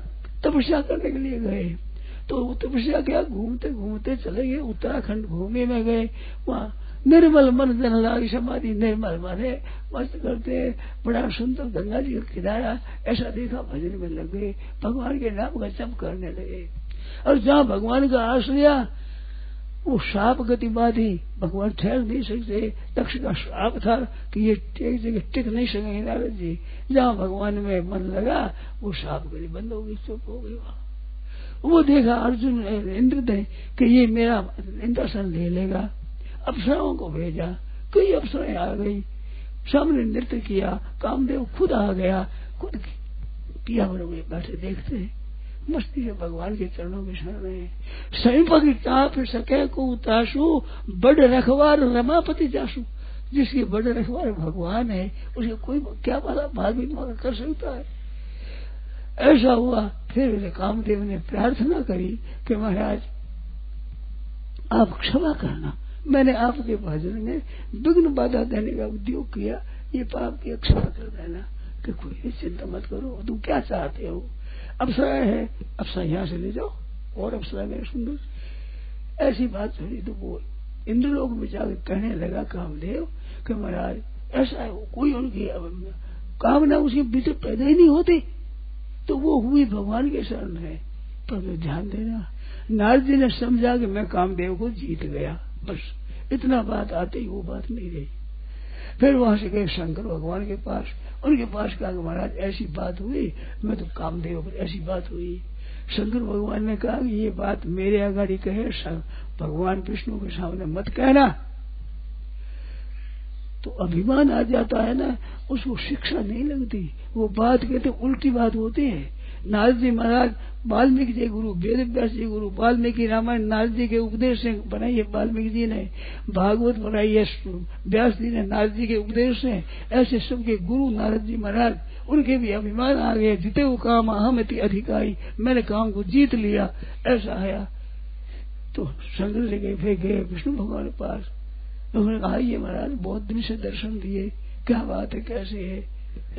Speaker 1: तपस्या करने के लिए गए, तो तपस्या क्या, घूमते घूमते चले गए उत्तराखंड भूमि में गए। वहाँ निर्मल मन जन लागी समाधि, निर्मल मन है, मस्त करते बड़ा सुंदर गंगा जी का किनारा ऐसा देखा, भजन में लग गए, भगवान के नाम का जप करने लगे। और जहाँ भगवान का आश्रय वो साप गति बाधी, भगवान ठहर नहीं सकते, दक्ष का श्राप था कि ये एक जगह टिक नहीं सकेंगे नारद जी। जहाँ भगवान में मन लगा वो साप गति बंद हो गई, चुप हो गई। वो देखा अर्जुन इंद्र ने कि ये मेरा इंद्रासन ले लेगा, अप्सराओं को भेजा, कई अप्सराएं आ गई, सामने नृत्य किया, कामदेव खुद आ गया, खुद पिया बैठे देखते हैं, मस्ती से भगवान के चरणों में शरण है। सैंपक ताप सके को उतासु, बड़ रखवार रमापति जासु। जिसके बड़ रखवार भगवान है उसे कोई क्या वाला भावी कर सकता है। ऐसा हुआ। फिर कामदेव ने प्रार्थना करी कि महाराज आप क्षमा करना, मैंने आपके भजन में विघ्न बाधा देने का उद्योग किया, ये पाप की क्षमा कर देना। कि कोई चिंता मत करो, तुम क्या चाहते हो, अप्सरा है, अप्सरा यहाँ से ले जाओ और अप्सरा मेरे सुंदर। ऐसी बात सुनी तो वो इंद्रलोक में जाकर कहने लगा कामदेव कि महाराज ऐसा है, कोई उनकी कामना उसके भीतर पैदा ही नहीं होती, तो वो हुई भगवान के शरण है। पर ध्यान देना, नारद जी ने समझा कि मैं कामदेव को जीत गया, बस इतना बात आते ही वो बात नहीं रही। फिर वहां से गए शंकर भगवान के पास, उनके पास कहा कि महाराज ऐसी बात हुई, मैं तो कामदेव पर ऐसी बात हुई। शंकर भगवान ने कहा कि ये बात मेरे आगाड़ी कहे, भगवान विष्णु के सामने मत कहना, तो अभिमान आ जाता है ना, उसको शिक्षा नहीं लगती, वो बात कहते उल्टी बात होती है। नारद जी महाराज वाल्मीकि जी गुरु, वेद व्यास जी गुरु, वाल्मीकि रामायण नारद जी के उपदेश से बनाई है, वाल्मीकि जी ने भागवत बनाई है, व्यास जी ने नारद जी के उपदेश से, ऐसे सबके गुरु नारद जी महाराज, उनके भी अभिमान आ गए, जीते वो काम अहम इति अधिकारी, मैंने काम को जीत लिया, ऐसा आया। तो शंकर जी गए, फिर गए विष्णु भगवान के पास, उन्होंने कहा ये महाराज बहुत दिन से दर्शन दिए, क्या बात है, कैसे है,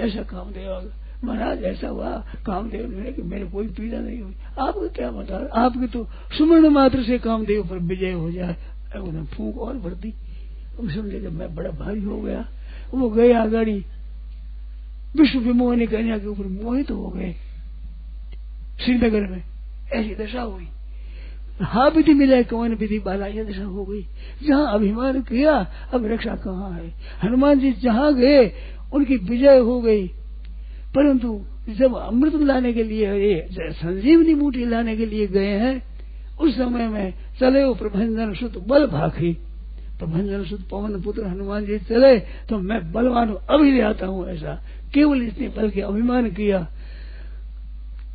Speaker 1: ऐसा कामदेव महाराज ऐसा हुआ। कामदेव ने कि मेरे कोई पीड़ा नहीं हुई, आपको क्या बता, आपकी तो सुमरण मात्र से कामदेव पर विजय हो जाए। उन्होंने फूंक और भर दी, समझे कि मैं बड़ा भारी हो गया। वो गया गाड़ी, विश्व विमोहनी कन्या के ऊपर मोहित हो गए श्रीनगर में, ऐसी दशा हुई। हाँ विधि मिले कौन विधि बाला, यह दशा हो गई। जहाँ अभिमान किया अब रक्षा कहाँ है। हनुमान जी जहाँ गए उनकी विजय हो गई, परंतु जब अमृत लाने के लिए, संजीवनी बूटी लाने के लिए गए हैं, उस समय में चले वो प्रभंजन सुत बल भाखी, प्रभंजन सुत पवन पुत्र हनुमान जी चले तो मैं बलवान हूं, अभी ले आता हूं, ऐसा केवल इतने बल के अभिमान किया,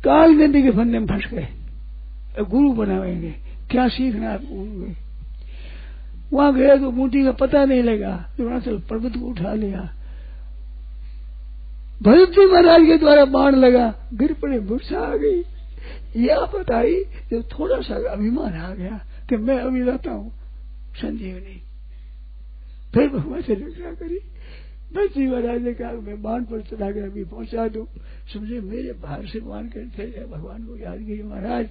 Speaker 1: काल नदी के फंदे में फंस गए। गुरु बनाएंगे, क्या सीखना आपको। वहां गए तो बूटी का पता नहीं लगा, अरुणाचल पर्वत को उठा लिया, भरत जी महाराज के द्वारा बाण लगा, गिर पड़े, मूर्छा आ गई। यह बताई जब थोड़ा सा अभिमान आ गया कि मैं अभी रहता हूँ संजीवनी, फिर भगवान से रक्षा करी। भरत जी महाराज ने कहा मैं बाण पर चढ़ा कर अभी पहुंचा दूं, समझे मेरे बाहर से बाण कर फिर भगवान को याद किया, महाराज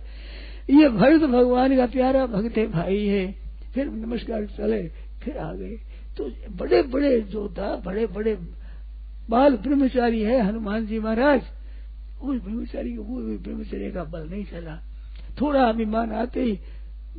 Speaker 1: ये भरत भगवान का प्यारा भक्त है, भाई है। फिर नमस्कार चले, फिर आ गए। तो बड़े बड़े योद्धा, बड़े बड़े बाल ब्रह्मचारी है हनुमान जी महाराज, उस ब्रह्मचारी को वो ब्रह्मचर्य का बल नहीं चला, थोड़ा अभिमान आते ही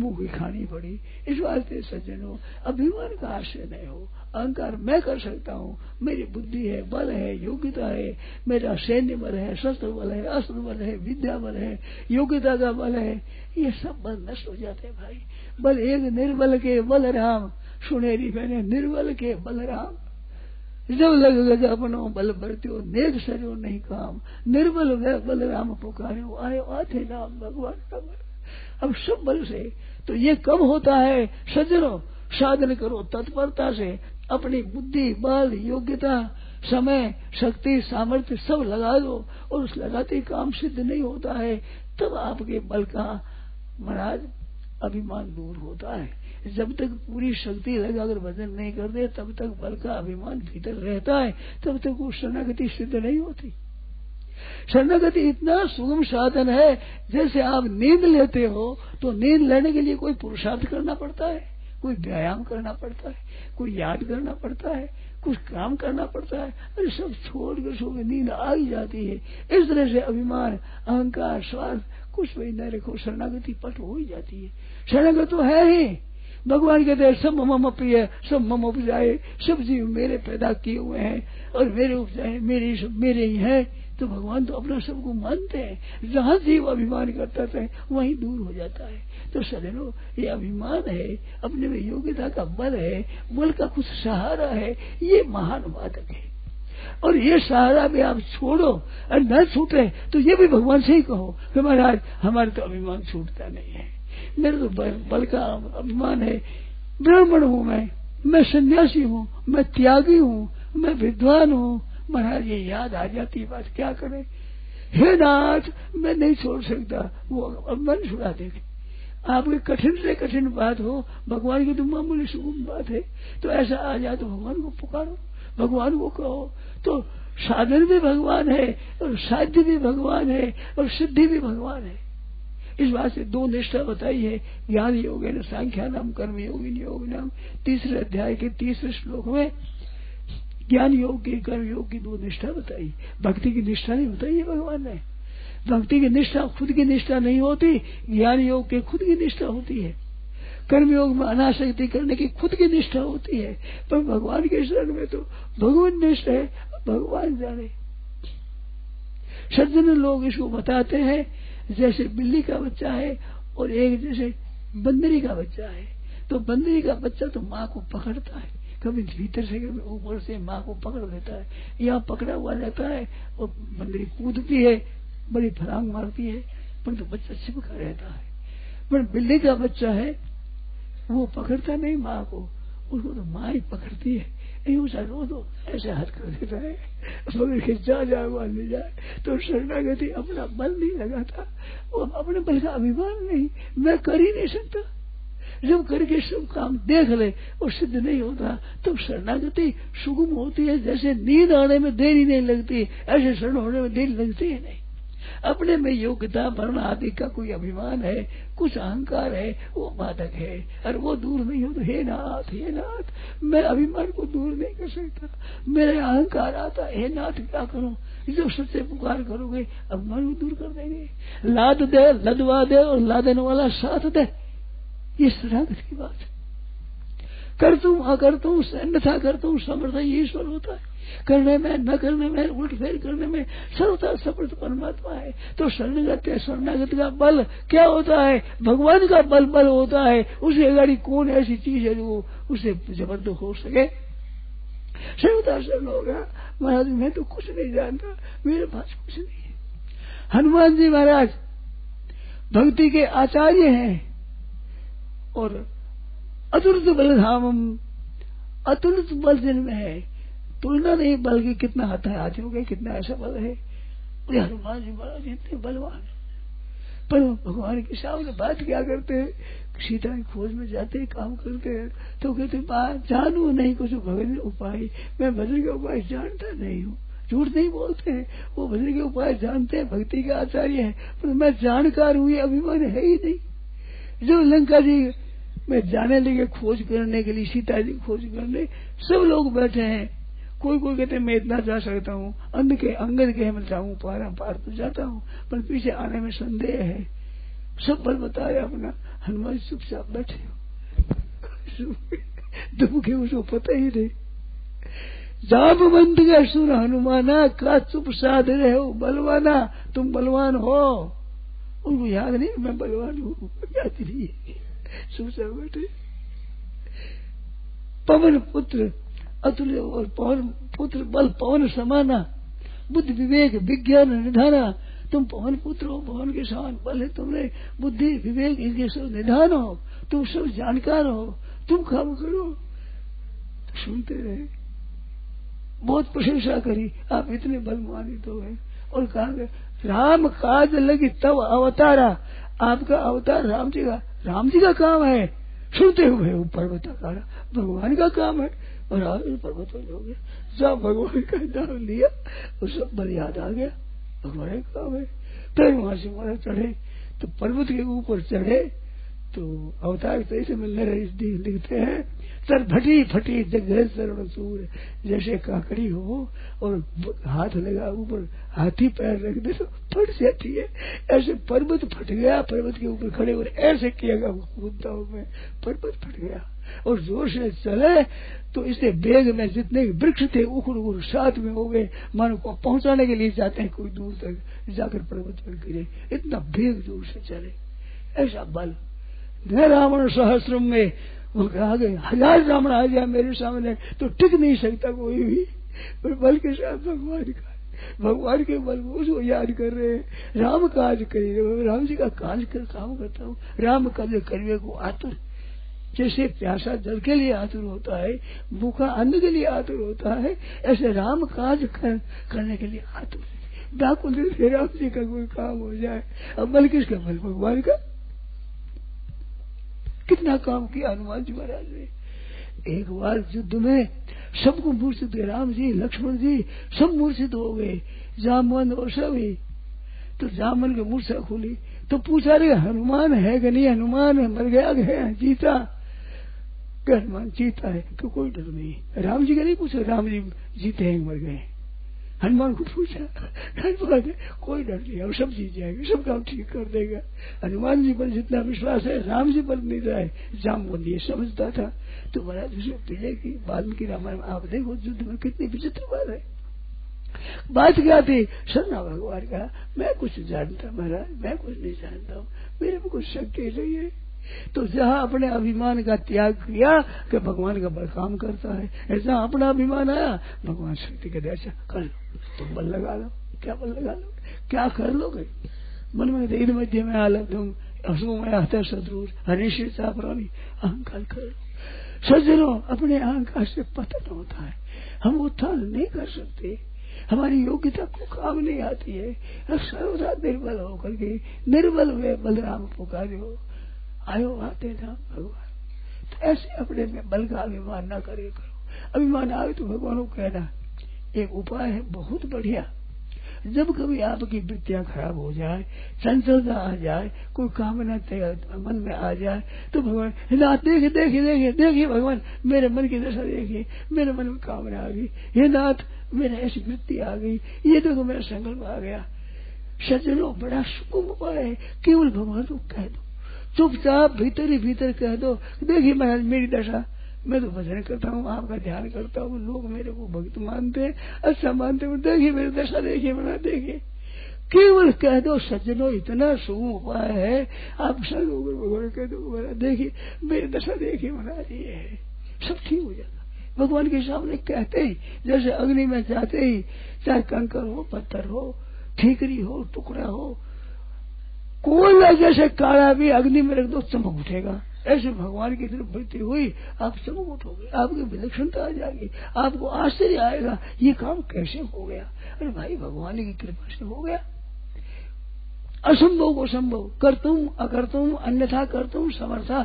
Speaker 1: मुंह की खानी पड़ी। इस वास्ते सज्जनों, अभिमान का आश्रय नहीं हो। अहंकार मैं कर सकता हूँ, मेरी बुद्धि है, बल है, योग्यता है, मेरा सैन्य बल है, शस्त्र बल है, अस्त्र बल है, विद्या बल है, योग्यता का बल है, ये सब बल नष्ट हो जाते हैं भाई। बल एक निर्बल के बल राम, सुनेरी मैंने निर्बल के बल राम, जब लग गज अपनो बल बरत्यो, नेक सरो नहीं काम, निर्बल बल राम पुकारो, आयो आथे नाम भगवान का बल। अब सब बल से, तो ये कब होता है सज्जनों, साधन करो तत्परता से, अपनी बुद्धि, बल, योग्यता, समय, शक्ति, सामर्थ्य सब लगा दो, और उस लगाते काम सिद्ध नहीं होता है, तब आपके बल का महाराज अभिमान दूर होता है। जब तक पूरी शक्ति लगाकर भजन नहीं करते तब तक बल का अभिमान भीतर रहता है, तब तक वो शरणागति सिद्ध नहीं होती। शरणागति इतना सुगम साधन है, जैसे आप नींद लेते हो तो नींद लेने के लिए कोई पुरुषार्थ करना पड़ता है, कोई व्यायाम करना पड़ता है, कोई याद करना पड़ता है, कुछ काम करना पड़ता है, अरे सब छोड़कर सो के नींद आ ही जाती है। इस तरह से अभिमान, अहंकार, स्वार्थ कुछ भी न रखो, शरणागति पट हो ही जाती है। शरणागत तो है ही, भगवान कहते हैं सब मम प्रिय, सब मम उपजाए, सब जीव मेरे पैदा किए हुए हैं और मेरे उपजाए, मेरे सब मेरे ही हैं। तो भगवान तो अपना सबको मानते हैं, जहाँ जीव अभिमान करता है वहीं दूर हो जाता है। तो सजनो, ये अभिमान है, अपने में योग्यता का बल है, बल का कुछ सहारा है, ये महान बाधक है। और ये सहारा भी आप छोड़ो और न छूटे तो ये भी भगवान से ही कहो कि महाराज हमारे तो अभिमान छूटता नहीं है, मेरे तो बल का अभिमान है, ब्राह्मण हूँ मैं सन्यासी हूँ, मैं त्यागी हूँ, मैं विद्वान हूँ, महाराज ये याद आ जाती बात, क्या करें? हे नाथ, मैं नहीं छोड़ सकता, वो अभिमान छुड़ा देंगे। आपकी कठिन से कठिन बात हो, भगवान की तो मामूली सुगम बात है, तो ऐसा आ जाए तो भगवान को पुकारो, भगवान को कहो। तो साधन भी भगवान है और साध्य भी भगवान है और सिद्धि भी भगवान है। इस बात से दो निष्ठा बताई है, ज्ञान योग है, सांख्या नाम कर्म योगिनी योग नाम, 3 अध्याय के 30 श्लोक में ज्ञान योग की, कर्म योग की दो निष्ठा बताई। भक्ति की निष्ठा नहीं बताई है भगवान ने। भक्ति की निष्ठा खुद की निष्ठा नहीं होती, ज्ञान योग के खुद की निष्ठा होती है। कर्म योग में अनासक्ति करने की खुद की निष्ठा होती है, पर भगवान के शरण में तो भगवान निष्ठा है, भगवान जाने। सज्जन लोग इसको बताते हैं जैसे बिल्ली का बच्चा है और एक जैसे बंदरी का बच्चा है। तो बंदरी का बच्चा तो माँ को पकड़ता है, कभी भीतर से कभी ऊपर से माँ को पकड़ लेता है, यहाँ पकड़ा हुआ रहता है और बंदरी कूदती है, बड़ी फलांग मारती है, पर तो बच्चा चिपका रहता है। पर बिल्ली का बच्चा है वो पकड़ता नहीं माँ को, उसको तो माँ ही पकड़ती है, यूं रो दो ऐसे हाथ कर देता है, मगर के जा ले जाए। तो शरणागति अपना बल नहीं लगाता, वो अपने बल का अभिमान नहीं, मैं कर ही नहीं सकता। जब करके सब काम देख ले और सिद्ध नहीं होता तो शरणागति सुगम होती है। जैसे नींद आने में देरी नहीं लगती, ऐसे शरण होने में देरी लगती है नहीं। अपने में योग्यता वर्ण आदि का कोई अभिमान है, कुछ अहंकार है, वो बाधक है, और वो दूर नहीं हो तो हे नाथ मैं अभिमान को दूर नहीं कर सकता, मेरे अहंकार आता है, हे नाथ क्या करूं? जो सच्चे पुकार करोगे अभिमान को दूर कर देंगे। लाद दे, लदवा दे और लादने वाला साथ दे, ये शरणागत की बात है। कर तू अकर तू अन्यथा कर तू समर्थ ईश्वर होता है, करने में न करने में उल्ट फेर करने में सर्वथा समर्थ परमात्मा है। तो शरणागत का बल क्या होता है? भगवान का बल होता है। उसे अगाड़ी कौन ऐसी चीज है जो उसे जबरदस्त हो सके? सर्वथा शरण होगा महाराज, मैं तो कुछ नहीं जानता, मेरे पास कुछ नहीं है। हनुमान जी महाराज भक्ति के आचार्य हैं और अतुलित बल धामम, अतुलित बल जिनमें है, तुलना नहीं बल की। कितना आता है हाथियों के, कितना ऐसा बल है। हनुमान जी महाराज इतने बलवान, पर भगवान के सामने बात क्या करते हैं? सीता की खोज में जाते हैं, काम करते हैं, तो कहते बात जानू नहीं कुछ भजन उपाय, मैं भजन के उपाय जानता नहीं हूँ। झूठ नहीं बोलते हैं, वो भजन के उपाय जानते हैं, भक्ति के आचार्य है, पर मैं जानकार हुई अभिमान है ही नहीं। जो लंका जी में जाने लगे खोज करने के लिए, सीता जी खोज करने, सब लोग बैठे हैं। कोई कहते मैं इतना जा सकता हूँ, अंगद के मैं जाऊँ पार तो जाता हूँ, पर पीछे आने में संदेह है। सब बल बताए अपना, हनुमान चुपचाप बैठे हो, दुख उसको पता ही नहीं। जामवंत का सुर हनुमाना, का चुप साध रहे हो बलवाना, तुम बलवान हो। उनको याद नहीं मैं बलवान हूँ, याद नहीं, चुपचाप बैठे। पवन पुत्र अतुल्य और पवन पुत्र बल पवन समाना, बुद्धि विवेक विज्ञान निधाना। तुम पवन पुत्र हो, पवन के समान बल है तुमने, बुद्धि विवेक इनके सब निधान हो, तुम सब जानकार हो, तुम काम करो। तो सुनते रहे, बहुत प्रशंसा करी, आप इतने बलवानित हो गए। और कहा राम काज लगी तब अवतारा, आपका अवतार राम जी का काम है, सुनते हुए वो पर्वताकारा भगवान का काम है। और आज पर्वत हो गया, जब भगवान का नाम लिया वो सब बल याद आ गया, भगवान का काम है। फिर वहां से महाराज चढ़े तो पर्वत के ऊपर चढ़े तो अवतार तो ऐसे मिलने रहे लिखते हैं, सर फटी फटी जगह शरण सूर, जैसे काकड़ी हो और हाथ लगा ऊपर हाथी पैर रख दे तो फट जाती है, ऐसे पर्वत फट गया। पर्वत के ऊपर खड़े और ऐसे किया कूदताओं में पर्वत फट गया। और जोर से चले तो इससे वेग में जितने वृक्ष थे उखड़ उखड़ साथ में हो गए, मानो को पहुंचाने के लिए जाते हैं कोई दूर तक जाकर पर्वत पर गिरे, इतना वेग जोर से चले। ऐसा बल न रावण सहस्रम में वो कहा गए 1000 रावण आ जाए मेरे सामने तो टिक नहीं सकता कोई भी, पर बल के साथ भगवान के बल को उसको याद कर रहे हैं। राम काज करिए, राम जी का काज कर काम करता हूँ, राम काज करिए को आतुर, जैसे प्यासा जल के लिए आतुर होता है, भूखा अन्न के लिए आतुर होता है, ऐसे राम काज करने के लिए आतुर व्याकुल राम जी का कोई काम हो जाए। अब बल किसका? बल भगवान का। कितना काम किया हनुमान जी महाराज ने। एक बार युद्ध में सबको मूर्छित, राम जी लक्ष्मण जी सब मूर्छित हो गए, जामवन और सभी। तो जामवन की मूर्छा खुली तो पूछा रे हनुमान है कि नहीं, हनुमान मर गया है जीता? हनुमान जीता है तो कोई डर नहीं। राम जी का नहीं पूछा, राम जी जीते हैं मर गए। हनुमान को पूछा, हनुमान कोई डर नहीं, और सब जीत जाएंगे, सब काम ठीक कर देगा। हनुमान जी पर जितना विश्वास है राम जी पर नहीं रहा है। जामवंत ये समझता था। तो महाराज उसको पीछे की वाल्मीकि रामायण आप देखो युद्ध में कितनी विचित्र बात है। बात क्या थी? सरना भगवान का मैं कुछ जानता महाराज, मैं कुछ नहीं जानता हूँ, मेरे में कुछ शक्ति नहीं है। तो जहाँ अपने अभिमान का त्याग किया कि भगवान का बल काम करता है, ऐसा अपना अभिमान आया भगवान शक्ति के दर्शन कर लो, तुम बल लगा लो। क्या बल लगा लो? क्या कर लोगे? मन में इन मध्य में आलम तुम हसू में आता शत्रु हनिश्चित चापरानी अहंकार कर लो। सज्जनों अपने अहंकार से पतन होता है, हम उत्थान नहीं कर सकते, हमारी योग्यता को काम नहीं आती है। सर्वदा निर्बल होकर के निर्बल हुए बलराम पुकारो आयो आते ना भगवान। तो ऐसे अपने में बल का अभिमान न करे करो। अभिमान आए तो भगवान को कहना एक उपाय है बहुत बढ़िया। जब कभी आपकी वृत्तियां खराब हो जाए, चंचलता आ जाए, कोई कामना मन में आ जाए तो भगवान नाथ देखिए देखिए देखिए देखिए भगवान मेरे मन की दशा देखिए, मेरे मन में कामना आ गई, हे नाथ मेरे ऐसी वृत्ति आ गई, ये देखो मेरा संकल्प आ गया। सज्जनों बड़ा सुगम उपाय है, केवल भगवान को कह दो, चुपचाप भीतर ही भीतर कह दो, देखिए महाराज मेरी दशा, मैं तो भजन करता हूँ, आपका ध्यान करता हूँ, लोग मेरे को भक्त मानते हैं, अच्छा मानते हैं, देखिए मेरी दशा देखिए बना देखिए, केवल कह दो। सज्जनों इतना सुगम उपाय है, आप सब लोग भगवान कह दो देखिए मेरी दशा देखिए बना रही है, सब ठीक हो जाता। भगवान के सामने कहते ही जैसे अग्नि में जाते ही चाहे कंकर हो, पत्थर हो, ठीकरी हो, टुकड़ा हो, कोयला जैसे काला भी अग्नि में रख दो चमक उठेगा। ऐसे भगवान की तरफ वृत्ति हुई, आप चमक उठोगे, आपकी विलक्षणता आ जाएगी, आपको आश्चर्य आएगा ये काम कैसे हो गया। अरे भाई भगवान की कृपा से हो गया। असंभव को संभव, करतुम अकर्तुम अन्यथा करतुम समर्था,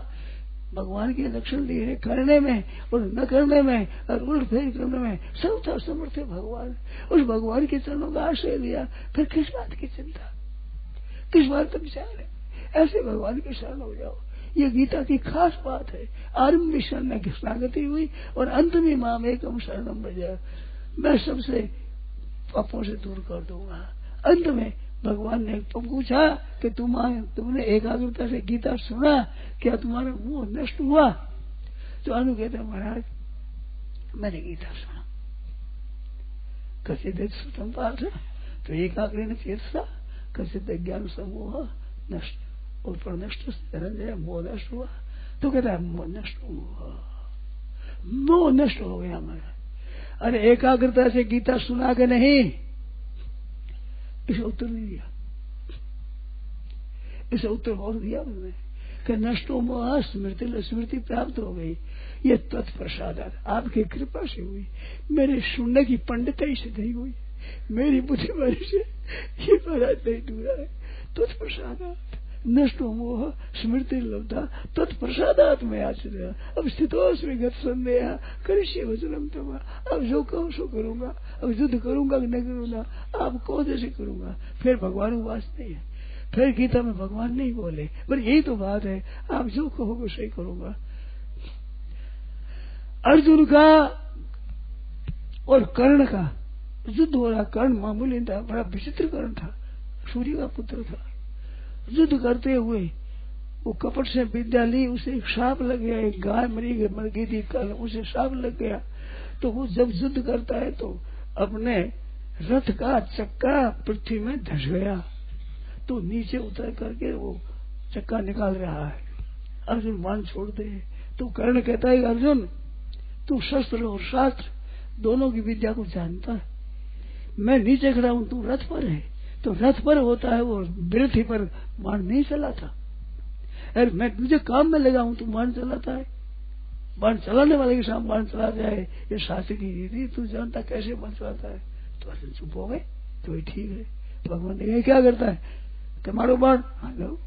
Speaker 1: भगवान के लक्षण दिए हैं करने में और न करने में और उलट फेर करने में सब समर्थ है भगवान। उस भगवान के चरणों का आश्रय लिया, फिर किस बात की चिंता, किस बात का विचार है। ऐसे भगवान के शरण हो जाओ, ये गीता की खास बात है। आरंभ में शरण की स्नागति हुई और अंत में माम एकम शरणम भज, मैं सबसे पापों से दूर कर दूंगा। अंत में भगवान ने पूछा कि तुमने एकाग्रता से गीता सुना, क्या तुम्हारा मोह नष्ट हुआ? तो अनु कहते महाराज मैंने गीता सुना, कथित श्रुतम पार्थ, तो एकाग्र न चेतसा कथित ज्ञान समूह नष्ट और पर नष्ट मोह नष्ट हुआ। तो कहता है मोह नष्ट हुआ, मोह नष्ट हो गया हमारा। अरे एकाग्रता से गीता सुना के नहीं, इसे उत्तर नहीं दिया, इसे उत्तर बहुत दिया उन्होंने कि नष्टो मोह स्मृति प्राप्त हो गई। ये तत्प्रसाद आपकी कृपा से हुई, मेरे सुनने की पंडिताई से नहीं हुई, मेरी बुद्धिमानी से ये महाराज नहीं दूरा है। तत्प्रसाद नष्टो मोह स्मृति लब्धा तत्प्रसादात में आश्रय। अब स्थितोस्मि गत संदेह करिष्ये वचनम तवा। अब जो कहूँ सो करूंगा, अब युद्ध करूंगा कि नहीं करूंगा, आप कहो जैसे करूंगा। फिर भगवान उवास नहीं है, फिर गीता में भगवान नहीं बोले, पर यही तो बात है, आप जो कहोगे सही करूंगा। अर्जुन का और कर्ण का युद्ध हो रहा। कर्ण मामूली था, बड़ा विचित्र कर्ण था, सूर्य का पुत्र था। युद्ध करते हुए वो कपट से विद्या ली, उसे एक सांप लग गया, एक गाय मर गई थी कल, उसे सांप लग गया। तो वो जब युद्ध करता है तो अपने रथ का चक्का पृथ्वी में धस गया, तो नीचे उतर करके वो चक्का निकाल रहा है। अर्जुन बाण छोड़ दे तो कर्ण कहता है अर्जुन तू शस्त्र और शास्त्र दोनों की विद्या को जानता है, मैं नीचे खड़ा हूं, तू रथ पर है, तो रथ पर होता है वो बिरथी पर बाण नहीं चलाता। अरे मैं तुझे काम में लगा हूं, तू बाण चलाता है। बाण चलाने वाले के सामने बाण चला जाए ये शास्त्र की रीति, तू जानता कैसे बाण चलाता है। तो अर्जुन चुप हो गए। तो ठीक है, भगवान ने क्या करता है, तुम्हारो बाण लो।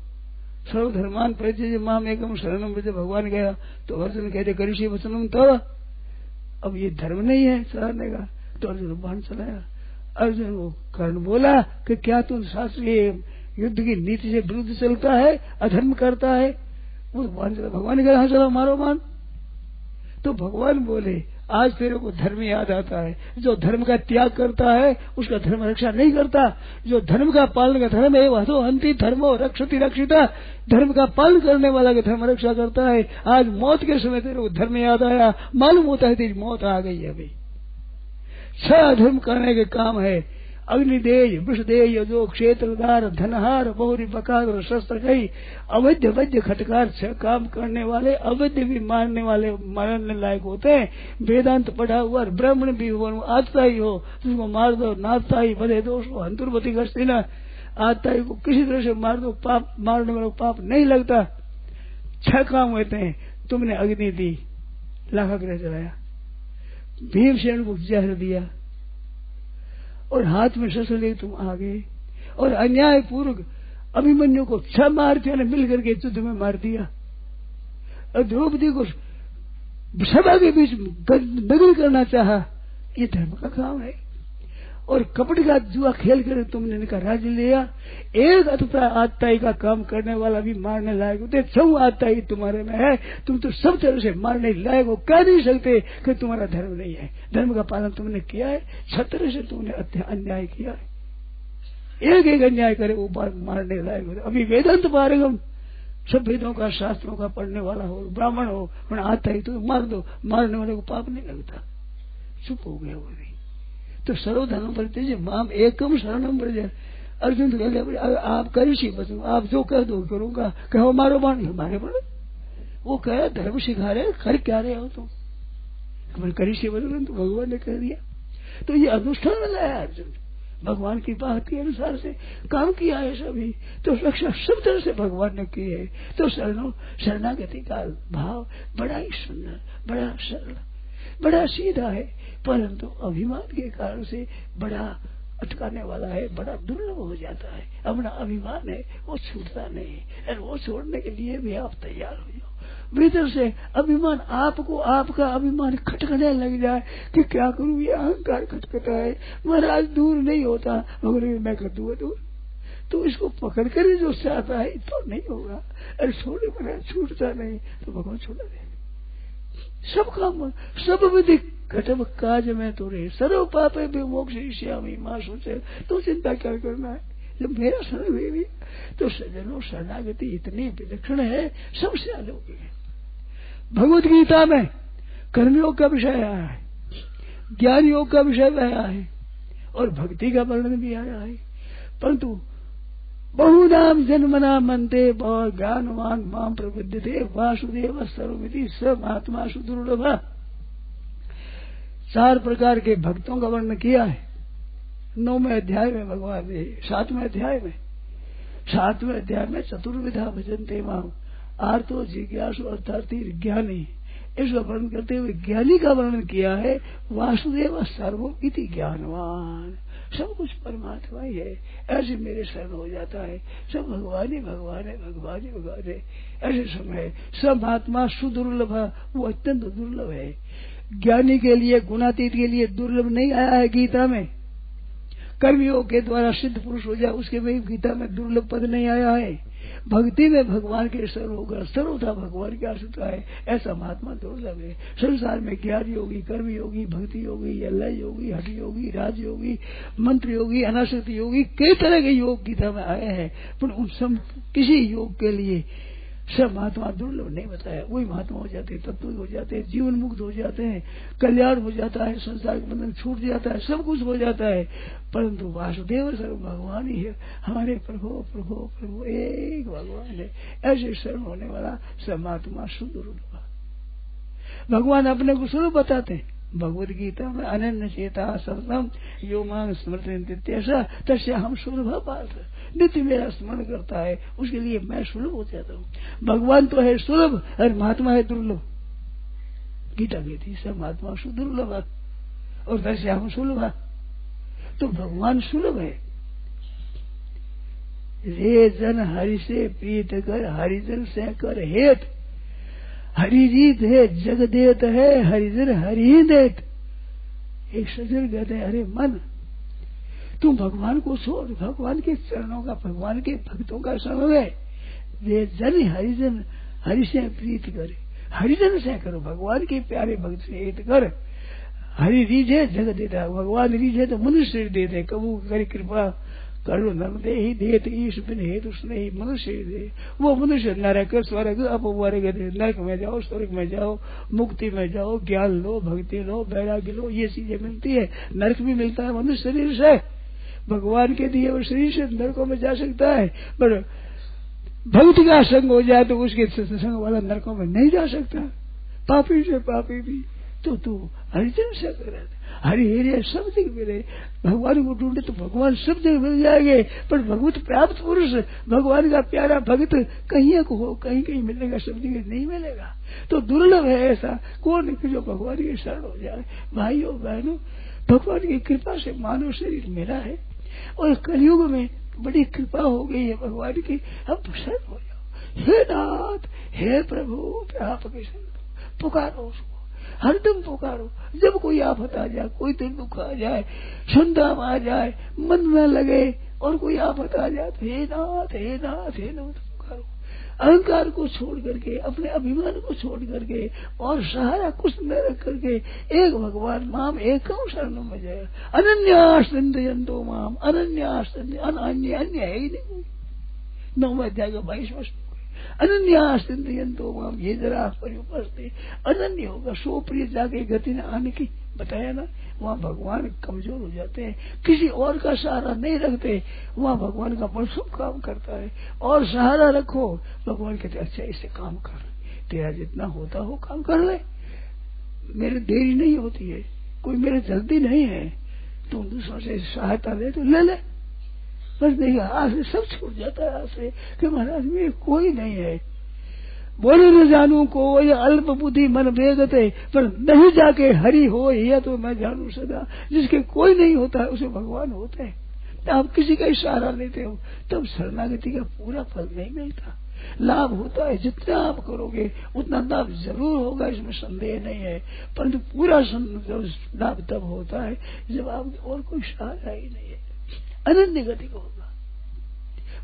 Speaker 1: सर्वधर्मान परित्यज्य माम एकम शरणम व्रज। भगवान गया तो अर्जुन कहते करिष्ये वचनम तव। अब ये धर्म नहीं है चलाने का, तो अर्जुन बाण चलाया। अर्जुन को कर्ण बोला कि क्या तू शास्त्रीय युद्ध की नीति से विरुद्ध चलता है, अधर्म करता है। वो बाण चला। भगवान ने कहा हाँ चलो मारो बाण। तो भगवान बोले आज तेरे को धर्म याद आता है, जो धर्म का त्याग करता है उसका धर्म रक्षा नहीं करता, जो धर्म का पालन का धर्म है वह तो अंति धर्मो रक्षति रक्षिता। धर्म का पालन करने वाला का धर्म रक्षा करता है। आज मौत के समय तेरे को धर्म याद आया, मालूम होता है तेरी मौत आ गई है। अभी 6 धर्म करने के काम है, अग्निदेय विषदेय यजो क्षेत्रदार धनहार बहुरी बकार और शस्त्र कई अवैध वैद्य खटकार 6 काम करने वाले, अवैध भी मारने वाले मारने लायक होते हैं। वेदांत पढ़ा हुआ ब्राह्मण भी हो, आता ही हो उसको मार दो, नाता ही बधे दो उसको हंतुरपति करते ना, आता ही को किसी तरह से मार दो, पाप मारने वालों पाप नहीं लगता। 6 काम होते हैं। तुमने अग्नि दी, लाखाग्रह चलाया, भीमसेन को जहर दिया और हाथ में शस्त्र ले तुम आ गए, और अन्याय पूर्वक अभिमन्यु को 6 महारथियों ने मिलकर के युद्ध में मार दिया, और द्रौपदी को सभा के बीच दगल करना चाहा। ये धर्म का काम है। और कपट का जुआ खेल कर तुमने इनका राज्य लिया। एक अथवा आत्ताई का काम करने वाला भी मारने लायक होते, 6 आत्ताई तुम्हारे में है। तुम तो सब तरह से मारने लायक हो, कह नहीं सकते कि तुम्हारा धर्म नहीं है। धर्म का पालन तुमने किया है, 6 तरह से तुमने अन्याय किया है। एक अन्याय करे वो मारने लायक होते। अभी वेदांत पारंगम सब वेदों का शास्त्रों का पढ़ने वाला हो, ब्राह्मण हो, मैंने आता ही तो मार दो, मारने वाले को पाप नहीं लगता। चुप हो गया वो भी। तो सर्वधर्म परित्यज्य माम एकम शरणम व्रज। अर्जुन तो कहते आप करिष्ये वचनम, आप जो कह दो करूंगा। कहो मारो बाण, मारे बाण। वो कहे धर्म सिखा रहे, कर क्या रहे हो तुम, करिष्ये वचनम तो भगवान ने कह दिया। तो ये अनुष्ठान वाला है। अर्जुन भगवान की बात के अनुसार से काम किया है सभी, तो रक्षा सब तरह से भगवान ने की है। तो शरणागति का भाव बड़ा ही सुंदर, बड़ा सरल, बड़ा सीधा है, परंतु अभिमान के कारण से बड़ा अटकाने वाला है, बड़ा दुर्लभ हो जाता है। अपना अभिमान है वो छूटता नहीं, और वो छोड़ने के लिए भी आप तैयार हो जाओ। भीतर से अभिमान आपको, आपका अभिमान खटकने लग जाए कि क्या करूं, ये अहंकार खटकता है, महाराज दूर नहीं होता, मगर मैं कर दूंगा दूर। तो इसको पकड़ कर जो चाहता है तो नहीं होगा। अरे छोड़े महाराज, छूटता नहीं, तो भगवान छोड़ा दे। सब काम सब विधि घटम काज में तो रे सर्व पापे विमोक्षयिष्यामि मां सोचे। तो चिंता क्या करना है, जब मेरा शरण हुई भी। तो सज्जनों शरणागति इतनी विलक्षण है, सबसे अलौकिक है। भगवत गीता में कर्मयोग का विषय आया है, ज्ञान योग का विषय आया है, और भक्ति का वर्णन भी आया है। परंतु बहुनाम जन्मना मनते ज्ञानवान माम प्रबुद्धते वासुदेव सर्वमिति स महात्मासु दुर्लभ। 4 प्रकार के भक्तों का वर्णन किया है 9वें अध्याय में भगवान ने। 7वें अध्याय में चतुर्विधा भजन्ते माम आर्तो जिज्ञासु अर्थार्थी ज्ञानी, इसका वर्णन करते हुए ज्ञानी का वर्णन किया है। वासुदेव सर्वमिति ज्ञानवान, सब कुछ परमात्मा ही है, ऐसे मेरे शरण हो जाता है। सब भगवान ही भगवान है, भगवान ही भगवान है, ऐसे समय सब आत्मा सुदुर्लभ है, वो अत्यंत दुर्लभ है। ज्ञानी के लिए, गुणातीत के लिए दुर्लभ नहीं आया है गीता में। कर्मयोग के द्वारा सिद्ध पुरुष हो जाए उसके में गीता में दुर्लभ पद नहीं आया है। भक्ति में भगवान के शरण होगा, सर्वथा भगवान की आश्रित है, ऐसा महात्मा दुर्लभ है। संसार में ज्ञान योगी, कर्म योगी, भक्ति योगी, लय योगी, हठ योगी, राज योगी, मंत्र योगी, अनासक्ति योगी, कई तरह के योग गीता में आए हैं, पर उन सब किसी योग के लिए सब महात्मा दुर्लभ नहीं बताया। वही महात्मा हो जाते हैं, तत्व हो जाते हैं, जीवन मुक्त हो जाते हैं, कल्याण हो जाता है, संसार के बंधन छूट जाता है, सब कुछ हो जाता है। परंतु वासुदेव सर्व भगवान ही है, हमारे प्रभु प्रभु प्रभु एक भगवान है, ऐसे शरण होने वाला सब महात्मा सुदुर्लभ। भगवान अपने को स्वरूप बताते हैं भगवद गीता में, अनन्य चेता सततम यो मांग स्मृति तस्य हम सुलभ पार्थ, नित्य मेरा स्मरण करता है उसके लिए मैं सुलभ हो जाता हूँ। भगवान तो है सुलभ और महात्मा है दुर्लभ। गीता कहती सब महात्मा सुदुर्लभ और तस्य हम सुलभ, तो भगवान सुलभ है। रे जन हरि से प्रीत कर, हरिजन से कर हेत, हरिजीत है जग देत है, हरिजन हरि ही देत। एक सज्जन कहते हैं अरे मन तुम भगवान को छोड़, भगवान के चरणों का, भगवान के भक्तों का शरण है। वे जन हरिजन हरि से प्रीत करे, हरिजन से करो, भगवान के प्यारे भक्त से हित कर। हरि रीझे जग देता, भगवान रीझे तो मनुष्य देते, कबू करे कृपा करो नर्मदे ही देत ईश बिन हेत उसने ही मनुष्य दे। वो मनुष्य नरक स्वर्ग अपवर्ग दे, नरक में जाओ, स्वर्ग में जाओ, मुक्ति में जाओ, ज्ञान लो, भक्ति लो, वैराग्य लो, ये चीजें मिलती है। नरक भी मिलता है मनुष्य शरीर से, भगवान के दिए हुए शरीर से नरकों में जा सकता है, पर भक्ति का संग हो जाए तो उसके संग वाला नरकों में नहीं जा सकता। पापी से पापी भी तो तू हरिजन से कर, हरि हेरे सब जगह मिले। भगवान को ढूंढे तो भगवान सब जगह मिल जाएंगे, पर भगवत प्राप्त पुरुष, भगवान का प्यारा भक्त कहीं को हो, कहीं कहीं मिलेगा, सब जगह नहीं मिलेगा। तो दुर्लभ है ऐसा कौन जो भगवान के शरण हो जाए। भाइयों बहनों, भगवान की कृपा से मानव शरीर मिला है और कलयुग में बड़ी कृपा हो गई है भगवान की, अब शरण हो जाओ। हे नाथ, हे प्रभु, आपके शरण पुकारो, उसको हरदम पुकारो। जब कोई आफत आ जाए, कोई दुख आ जाए, संताप आ जाए, मन न लगे और कोई आफत आ जाए तो हे नाथ, हे नाथ, हे नाथ पुकारो। अहंकार को छोड़ करके, अपने अभिमान को छोड़ करके और सहारा कुछ न रख करके एक भगवान माम एकम शरणम में जाए। अनन्याश्चिंतयन्तो माम, अन्य अन्य है ही नहीं। 9वें अध्याय का 22वां श्लोक, अनन्याश्चिंतयन्तो माम, ये जरा परिपस्ते अनन्य होगा, सो प्रिय जाके गति न आने की बताया ना। वहाँ भगवान कमजोर हो जाते हैं, किसी और का सहारा नहीं रखते, वहाँ भगवान का बड़ शुभ काम करता है। और सहारा रखो, भगवान कहते अच्छा इससे काम कर, तेरा जितना होता हो काम कर ले, मेरे देरी नहीं होती है, कोई मेरे जल्दी नहीं है, तुम दूसरों से सहायता ले तो ले ले। बस देखिए आज से सब छूट जाता है, आज से कि महाराज में कोई नहीं है। बोले न जानू को ये अल्प बुद्धि मन वेगते, पर नहीं जाके हरि हो यह तो मैं जानू सदा। जिसके कोई नहीं होता है उसे भगवान होते हैं। तो आप किसी का ही सहारा लेते हो तब शरणागति का पूरा फल नहीं मिलता। लाभ होता है, जितना आप करोगे उतना लाभ जरूर होगा, इसमें संदेह नहीं है, परंतु पूरा लाभ तब होता है जब आप और कोई सहारा ही नहीं है, अनन्य गति को होगा।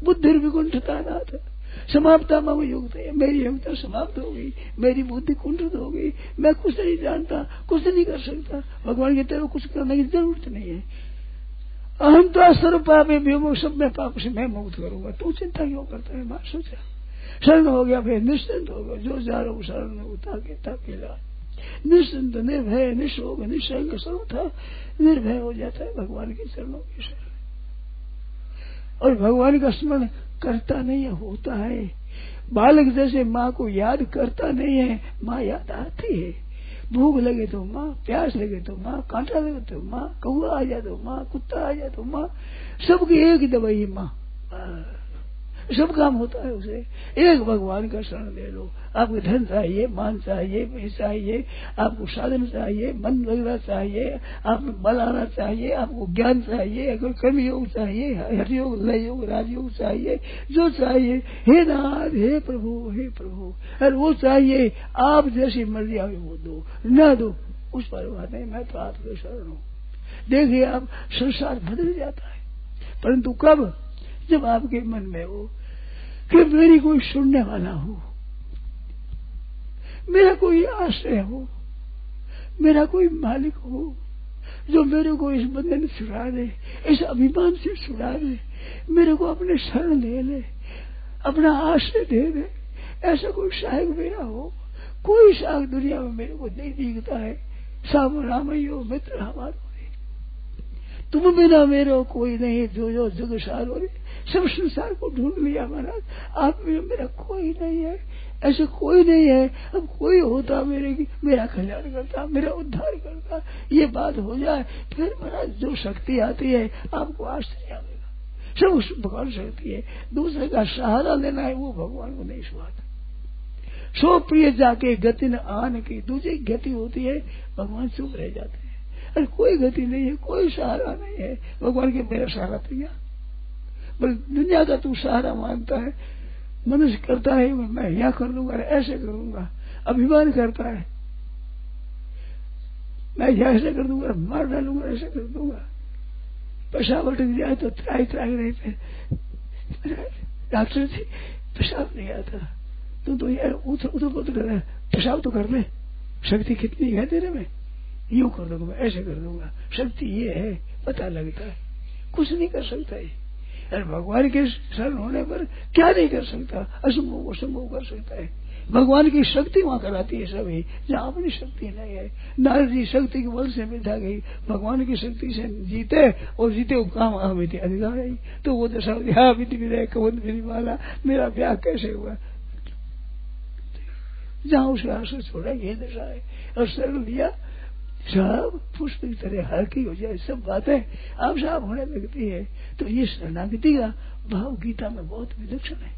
Speaker 1: बुद्धि विकुंठता नाथ समाप्ता मम युक्त है, मेरी योग्यता समाप्त हो गई, मेरी बुद्धि कुंठित हो गई, मैं कुछ नहीं जानता, कुछ नहीं कर सकता। भगवान की तरफ कुछ करने की जरूरत नहीं है। अहम तो सर्व पापे विमुक्त, सब में पाप से मैं मुक्त करूंगा, तू चिंता क्यों करता है। मां सोचा शरण हो गया, फिर निश्चिंत हो गया, जो जा रहा हूँ शरण में उताके ताकेला, निश्चिंत निर्भय निशोक निशंक सर्वथा निर्भय हो जाता है भगवान के चरणों के शरण। और भगवान का स्मरण करता नहीं है, होता है। बालक जैसे माँ को याद करता नहीं है, माँ याद आती है। भूख लगे तो माँ, प्यास लगे तो माँ, कांटा लगे तो माँ, कौआ आ जाए तो माँ, कुत्ता आ जाए तो माँ, सबकी एक ही दवाई माँ। सब काम होता है उसे। एक भगवान का शरण ले लो। आपको धन चाहिए, मान चाहिए, पैसा चाहिए, आपको साधन चाहिए, मन लगना चाहिए, आप में बल आना चाहिए, आपको ज्ञान चाहिए, अगर कर्मयोग चाहिए, हठयोग, लय योग, राजयोग चाहिए, जो चाहिए, हे नाथ, हे प्रभु, और वो चाहिए आप जैसी मर्जी आगे वो दो ना दो, उस पर बात नहीं, मैं तो आपके शरण हूँ। देखिए आप संसार बदल जाता है, परंतु कब? जब आपके मन में हो कि मेरी कोई सुनने वाला हो, मेरा कोई आश्रय हो, मेरा कोई मालिक हो जो मेरे को इस बंधन से छुड़ा दे, इस अभिमान से छुड़ा दे, मेरे को अपने शरण ले ले, अपना आश्रय दे दे। ऐसा कोई सहायक मेरा हो। कोई सहायक दुनिया में मेरे को नहीं दिखता है। साम रामयो मित्र हमारो, तुम बिना मेरे कोई नहीं, जो जग सारो रे। सब संसार को ढूंढ लिया महाराज, आप में मेरा कोई नहीं है, ऐसे कोई नहीं है। अब कोई होता मेरा कल्याण करता, मेरा उद्धार करता, ये बात हो जाए, फिर महाराज जो शक्ति आती है आपको आश्चर्य आएगा। सब उस भगवान शक्ति है। दूसरे का सहारा लेना है वो भगवान को नहीं सुहाता। सो प्रिय जाके गति न आन की, दूसरी गति होती है भगवान चुप रह जाते हैं। अरे कोई गति नहीं है, कोई सहारा नहीं है भगवान के, मेरा सहारा प्रिया। बस दुनिया का तू सहारा मानता है, मनुष्य करता है मैं यह कर लूंगा, ऐसे करूंगा, अभिमान करता है मैं यह ऐसे कर दूंगा, मार डालूंगा, ऐसे कर दूंगा। पेशाब अटक जाए तो त्राई नहीं पे डॉक्टर से पेशाब नहीं आता, तो यार उधर पेशाब तो कर ले, शक्ति कितनी है तेरे में, यूं कर दूंगा, ऐसे कर दूंगा। शक्ति ये है, पता लगता है, कुछ नहीं कर सकता है। अरे भगवान के शरण होने पर क्या नहीं कर सकता, असंभव असंभव कर सकता है। भगवान की शक्ति वहां कराती है सभी, जहाँ अपनी शक्ति नहीं है। नारद जी शक्ति के बल से मिटा गई, भगवान की शक्ति से जीते और जीते वो काम अमिति अधिकार है। तो वो दशा अमिति विदय कवन मेरी माला, मेरा ब्याह कैसे हुआ, जहाँ उसे आंसू छोड़ा ये दशा है। और शरण लिया सब पुष्प की तरह हल्की हो जाए, सब बातें आप साफ होने लगती है। तो ये शरणागति का भाव गीता में बहुत विलक्षण है।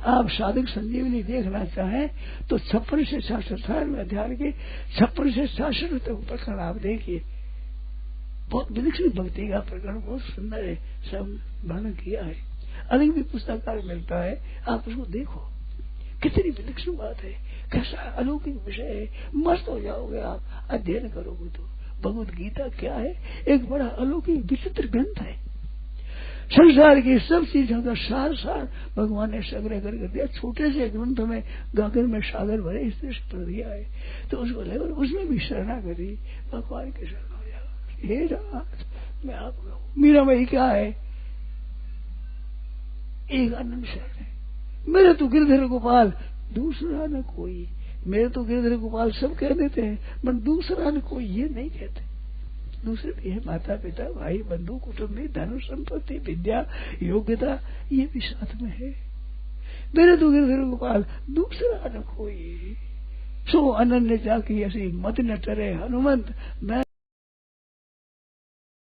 Speaker 1: आप साधक संजीवनी देखना चाहें तो 56 से 67 अध्याय के 56 से 66 तक प्रकरण आप देखिए, बहुत विलक्षण भक्ति का प्रकरण, बहुत सुंदर है, सब वर्णन किया है। अलग भी पुस्तकालय मिलता है, आप उसको देखो, कितनी विलक्षण बात है, कैसा अलौकिक विषय है, मस्त हो जाओगे आप अध्ययन करोगे तो। भगवत गीता क्या है, एक बड़ा अलौकिक विचित्र ग्रंथ है। संसार की सब चीजों का सार भगवान ने संग्रह करके दिया। छोटे से ग्रंथ में गागर में सागर भरे इस तरह से पढ़ दिया है, तो उसको लेकर उसमें भी शरणागति भगवान के शरण हो जाओ। हे रात मैं आपका मीरा भाई क्या है, एक आनंद शरण है, मेरे तो गिरधर गोपाल दूसरा न कोई। मेरे तो गिरधर गोपाल सब कह देते हैं, पर दूसरा न कोई ये नहीं कहते। दूसरे भी है, माता पिता भाई बंधु कुटुंबी, धन संपत्ति विद्या योग्यता, ये भी साथ में है। मेरे तो गिरधर गोपाल दूसरा न कोई। सो अनन्य जाकी ऐसी मत न टरे हनुमंत, मैं